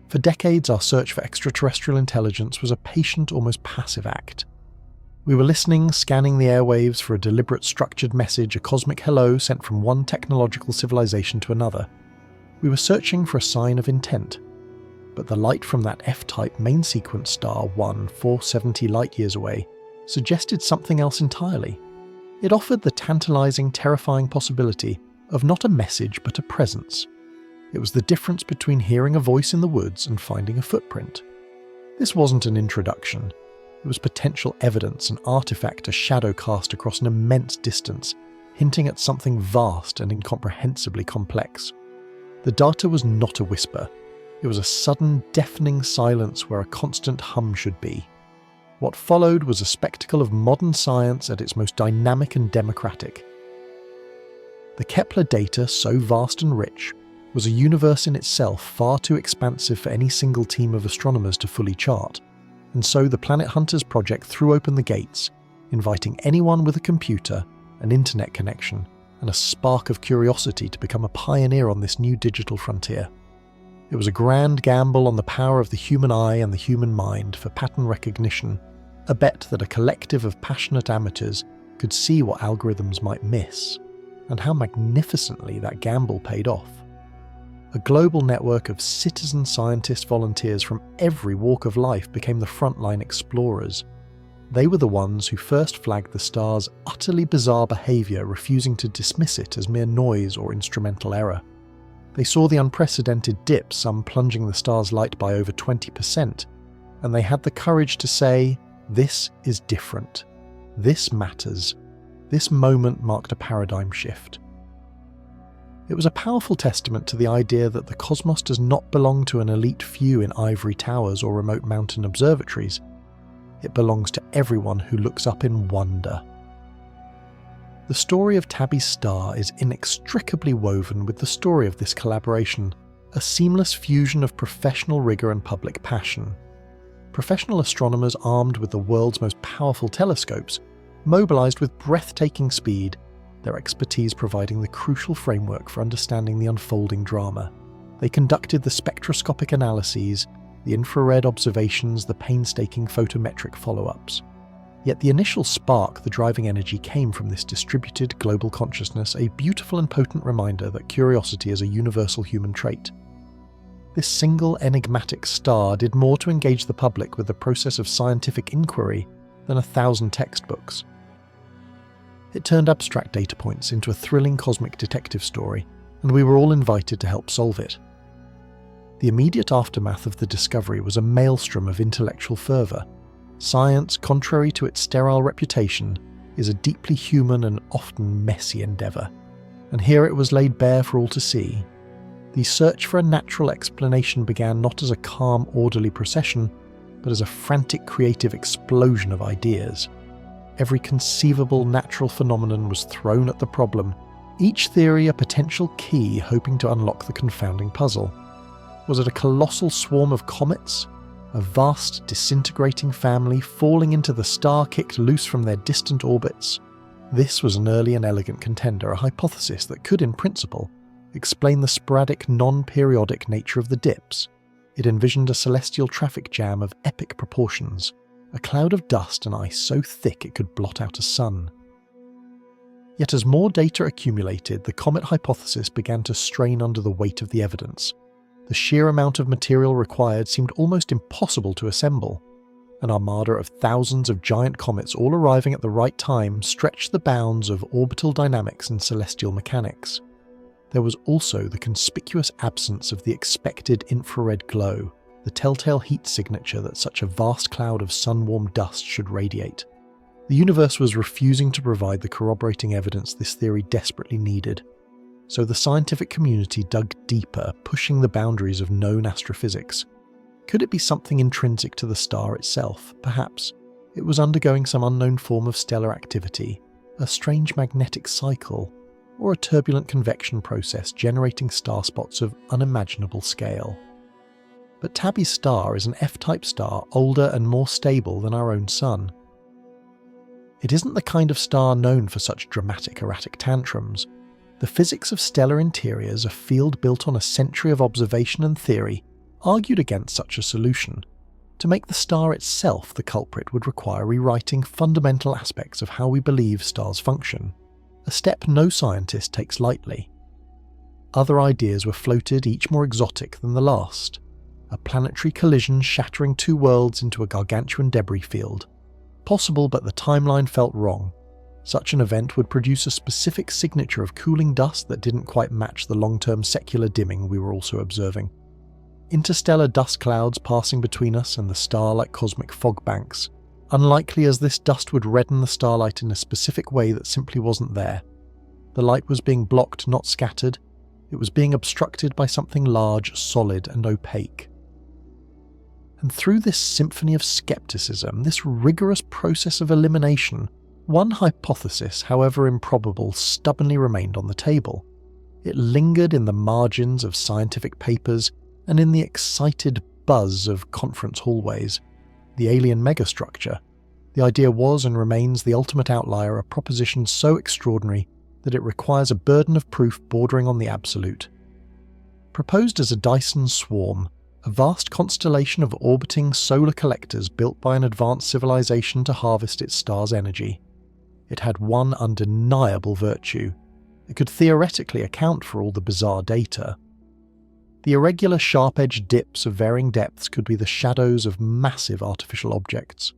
For decades, our search for extraterrestrial intelligence was a patient, almost passive act. We were listening, scanning the airwaves for a deliberate, structured message, a cosmic hello sent from one technological civilization to another. We were searching for a sign of intent. But the light from that F-type main sequence star 470 light-years away suggested something else entirely. It offered the tantalizing, terrifying possibility of not a message but a presence. It was the difference between hearing a voice in the woods and finding a footprint. This wasn't an introduction. It was potential evidence, an artifact, a shadow cast across an immense distance, hinting at something vast and incomprehensibly complex. The data was not a whisper. It was a sudden, deafening silence where a constant hum should be. What followed was a spectacle of modern science at its most dynamic and democratic. The Kepler data, so vast and rich, was a universe in itself far too expansive for any single team of astronomers to fully chart, and so the Planet Hunters project threw open the gates, inviting anyone with a computer, an internet connection, and a spark of curiosity to become a pioneer on this new digital frontier. It was a grand gamble on the power of the human eye and the human mind for pattern recognition, a bet that a collective of passionate amateurs could see what algorithms might miss, and how magnificently that gamble paid off. A global network of citizen scientist volunteers from every walk of life became the frontline explorers. They were the ones who first flagged the star's utterly bizarre behaviour, refusing to dismiss it as mere noise or instrumental error. They saw the unprecedented dip, some plunging the star's light by over 20%, and they had the courage to say, "This is different. This matters. This moment marked a paradigm shift." It was a powerful testament to the idea that the cosmos does not belong to an elite few in ivory towers or remote mountain observatories. It belongs to everyone who looks up in wonder. The story of Tabby's star is inextricably woven with the story of this collaboration, a seamless fusion of professional rigour and public passion. Professional astronomers armed with the world's most powerful telescopes, mobilised with breathtaking speed, their expertise providing the crucial framework for understanding the unfolding drama. They conducted the spectroscopic analyses, the infrared observations, the painstaking photometric follow-ups. Yet the initial spark, the driving energy, came from this distributed global consciousness, a beautiful and potent reminder that curiosity is a universal human trait. This single enigmatic star did more to engage the public with the process of scientific inquiry than 1,000 textbooks. It turned abstract data points into a thrilling cosmic detective story, and we were all invited to help solve it. The immediate aftermath of the discovery was a maelstrom of intellectual fervour. Science, contrary to its sterile reputation, is a deeply human and often messy endeavour, and here it was laid bare for all to see. The search for a natural explanation began not as a calm, orderly procession, but as a frantic creative explosion of ideas. Every conceivable natural phenomenon was thrown at the problem, each theory a potential key hoping to unlock the confounding puzzle. Was it a colossal swarm of comets? A vast, disintegrating family falling into the star kicked loose from their distant orbits? This was an early and elegant contender, a hypothesis that could, in principle, explain the sporadic, non-periodic nature of the dips. It envisioned a celestial traffic jam of epic proportions, a cloud of dust and ice so thick it could blot out a sun. Yet as more data accumulated, the comet hypothesis began to strain under the weight of the evidence. The sheer amount of material required seemed almost impossible to assemble. An armada of thousands of giant comets all arriving at the right time stretched the bounds of orbital dynamics and celestial mechanics. There was also the conspicuous absence of the expected infrared glow, the telltale heat signature that such a vast cloud of sun-warmed dust should radiate. The universe was refusing to provide the corroborating evidence this theory desperately needed. so the scientific community dug deeper, pushing the boundaries of known astrophysics. Could it be something intrinsic to the star itself? Perhaps. It was undergoing some unknown form of stellar activity, a strange magnetic cycle, or a turbulent convection process generating star spots of unimaginable scale. But Tabby's star is an F-type star older and more stable than our own Sun. It isn't the kind of star known for such dramatic erratic tantrums. The physics of stellar interiors, a field built on a century of observation and theory, argued against such a solution. To make the star itself the culprit would require rewriting fundamental aspects of how we believe stars function, a step no scientist takes lightly. Other ideas were floated, each more exotic than the last. A planetary collision shattering two worlds into a gargantuan debris field. Possible, but the timeline felt wrong. Such an event would produce a specific signature of cooling dust that didn't quite match the long-term secular dimming we were also observing. Interstellar dust clouds passing between us and the star like cosmic fog banks, unlikely as this dust would redden the starlight in a specific way that simply wasn't there. The light was being blocked, not scattered. It was being obstructed by something large, solid, and opaque. And through this symphony of skepticism, this rigorous process of elimination, one hypothesis, however improbable, stubbornly remained on the table. It lingered in the margins of scientific papers and in the excited buzz of conference hallways. The Alien Megastructure. The idea was and remains the ultimate outlier, a proposition so extraordinary that it requires a burden of proof bordering on the absolute. Proposed as a Dyson swarm, a vast constellation of orbiting solar collectors built by an advanced civilization to harvest its star's energy. It had one undeniable virtue. It could theoretically account for all the bizarre data. The irregular sharp-edged dips of varying depths could be the shadows of massive artificial objects.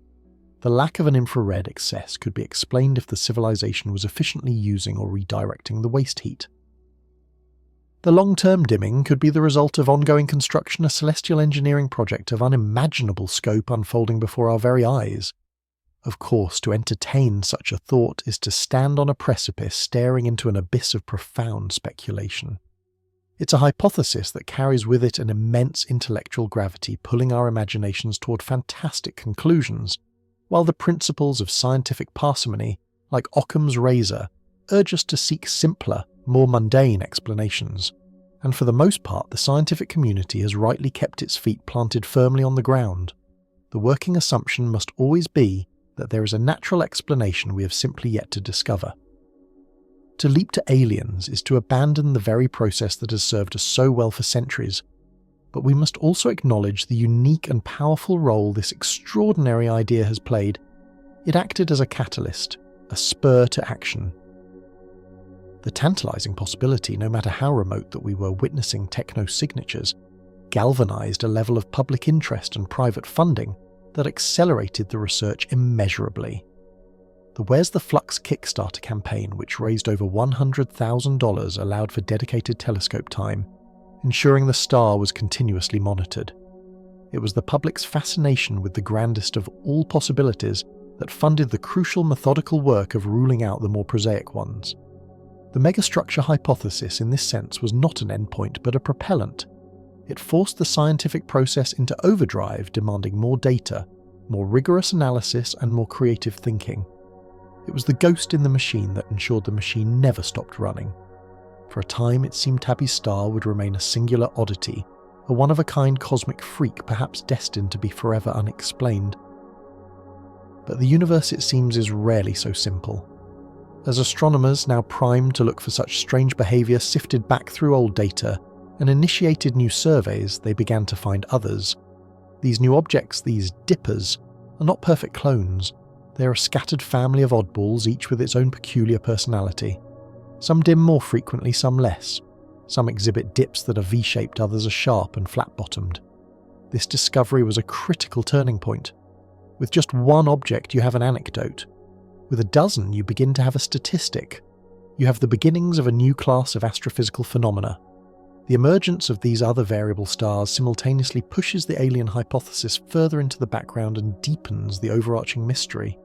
The lack of an infrared excess could be explained if the civilization was efficiently using or redirecting the waste heat. The long-term dimming could be the result of ongoing construction, a celestial engineering project of unimaginable scope unfolding before our very eyes. Of course, to entertain such a thought is to stand on a precipice staring into an abyss of profound speculation. It's a hypothesis that carries with it an immense intellectual gravity, pulling our imaginations toward fantastic conclusions, while the principles of scientific parsimony, like Occam's razor, urge us to seek simpler, more mundane explanations. And for the most part, the scientific community has rightly kept its feet planted firmly on the ground. The working assumption must always be that there is a natural explanation we have simply yet to discover. To leap to aliens is to abandon the very process that has served us so well for centuries, but we must also acknowledge the unique and powerful role this extraordinary idea has played. It acted as a catalyst, a spur to action. The tantalizing possibility, no matter how remote, that we were witnessing techno-signatures, galvanized a level of public interest and private funding that accelerated the research immeasurably. The Where's the Flux Kickstarter campaign, which raised over $100,000, allowed for dedicated telescope time, ensuring the star was continuously monitored. It was the public's fascination with the grandest of all possibilities that funded the crucial methodical work of ruling out the more prosaic ones. The megastructure hypothesis in this sense was not an endpoint but a propellant. It forced the scientific process into overdrive, demanding more data, more rigorous analysis, and more creative thinking. It was the ghost in the machine that ensured the machine never stopped running. For a time it seemed Tabby's star would remain a singular oddity, a one-of-a-kind cosmic freak perhaps destined to be forever unexplained. But the universe, it seems, is rarely so simple. As astronomers, now primed to look for such strange behaviour, sifted back through old data and initiated new surveys, they began to find others. These new objects, these dippers, are not perfect clones. They are a scattered family of oddballs, each with its own peculiar personality. Some dim more frequently, some less. Some exhibit dips that are V-shaped, others are sharp and flat-bottomed. This discovery was a critical turning point. With just one object you have an anecdote. With a dozen you begin to have a statistic. You have the beginnings of a new class of astrophysical phenomena. The emergence of these other variable stars simultaneously pushes the alien hypothesis further into the background and deepens the overarching mystery.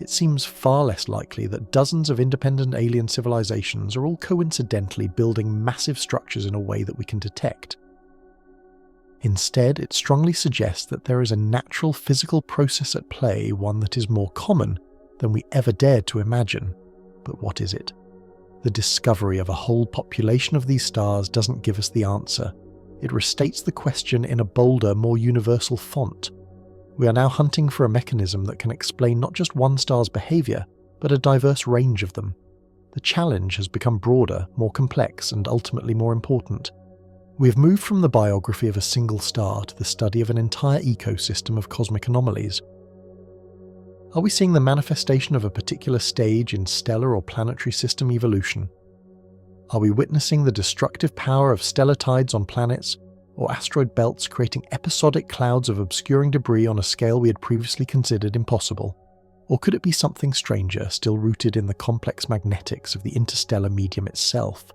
it seems far less likely that dozens of independent alien civilizations are all coincidentally building massive structures in a way that we can detect. Instead, it strongly suggests that there is a natural physical process at play, one that is more common than we ever dared to imagine. But what is it? The discovery of a whole population of these stars doesn't give us the answer. It restates the question in a bolder, more universal font. We are now hunting for a mechanism that can explain not just one star's behaviour, but a diverse range of them. The challenge has become broader, more complex, and ultimately more important. We have moved from the biography of a single star to the study of an entire ecosystem of cosmic anomalies. Are we seeing the manifestation of a particular stage in stellar or planetary system evolution? Are we witnessing the destructive power of stellar tides on planets, or asteroid belts creating episodic clouds of obscuring debris on a scale we had previously considered impossible? Or could it be something stranger, still rooted in the complex magnetics of the interstellar medium itself?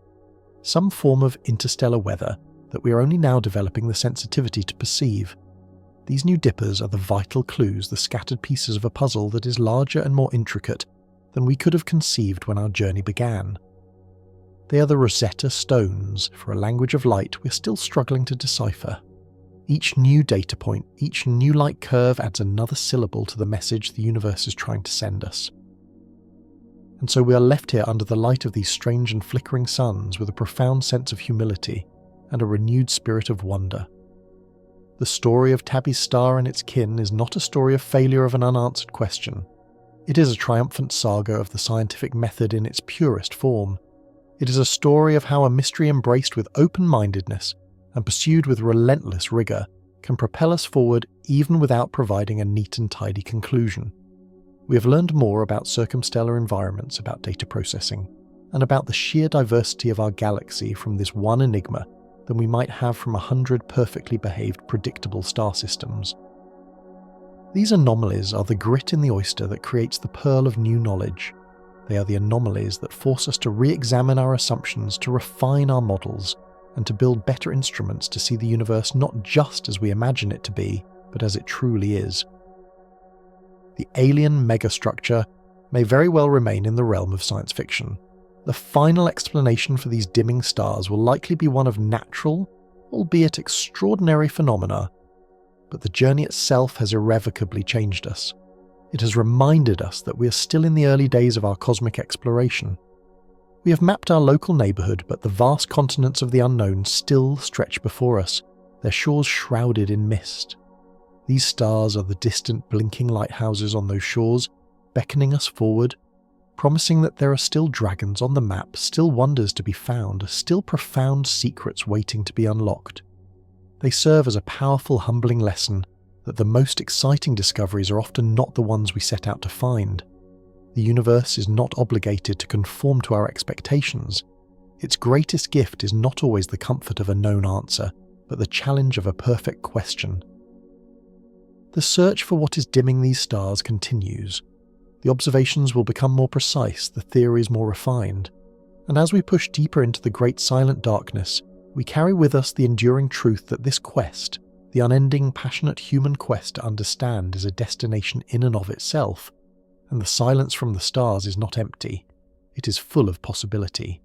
Some form of interstellar weather that we are only now developing the sensitivity to perceive. These new dippers are the vital clues, the scattered pieces of a puzzle that is larger and more intricate than we could have conceived when our journey began. They are the Rosetta Stones for a language of light we're still struggling to decipher. Each new data point, each new light curve adds another syllable to the message the universe is trying to send us. And so we are left here under the light of these strange and flickering suns with a profound sense of humility and a renewed spirit of wonder. The story of Tabby's star and its kin is not a story of failure of an unanswered question. It is a triumphant saga of the scientific method in its purest form. It is a story of how a mystery embraced with open-mindedness and pursued with relentless rigour can propel us forward even without providing a neat and tidy conclusion. We have learned more about circumstellar environments, about data processing, and about the sheer diversity of our galaxy from this one enigma than we might have from 100 perfectly behaved, predictable star systems. These anomalies are the grit in the oyster that creates the pearl of new knowledge. They are the anomalies that force us to re-examine our assumptions, to refine our models, and to build better instruments to see the universe not just as we imagine it to be, but as it truly is. The Alien Megastructure may very well remain in the realm of science fiction. The final explanation for these dimming stars will likely be one of natural, albeit extraordinary phenomena, but the journey itself has irrevocably changed us. It has reminded us that we are still in the early days of our cosmic exploration. We have mapped our local neighbourhood, but the vast continents of the unknown still stretch before us, their shores shrouded in mist. These stars are the distant blinking lighthouses on those shores, beckoning us forward, promising that there are still dragons on the map, still wonders to be found, still profound secrets waiting to be unlocked. They serve as a powerful, humbling lesson that the most exciting discoveries are often not the ones we set out to find. The universe is not obligated to conform to our expectations. Its greatest gift is not always the comfort of a known answer, but the challenge of a perfect question. The search for what is dimming these stars continues. The observations will become more precise, the theories more refined, and as we push deeper into the great silent darkness, we carry with us the enduring truth that this quest, the unending, passionate human quest to understand, is a destination in and of itself, and the silence from the stars is not empty, it is full of possibility.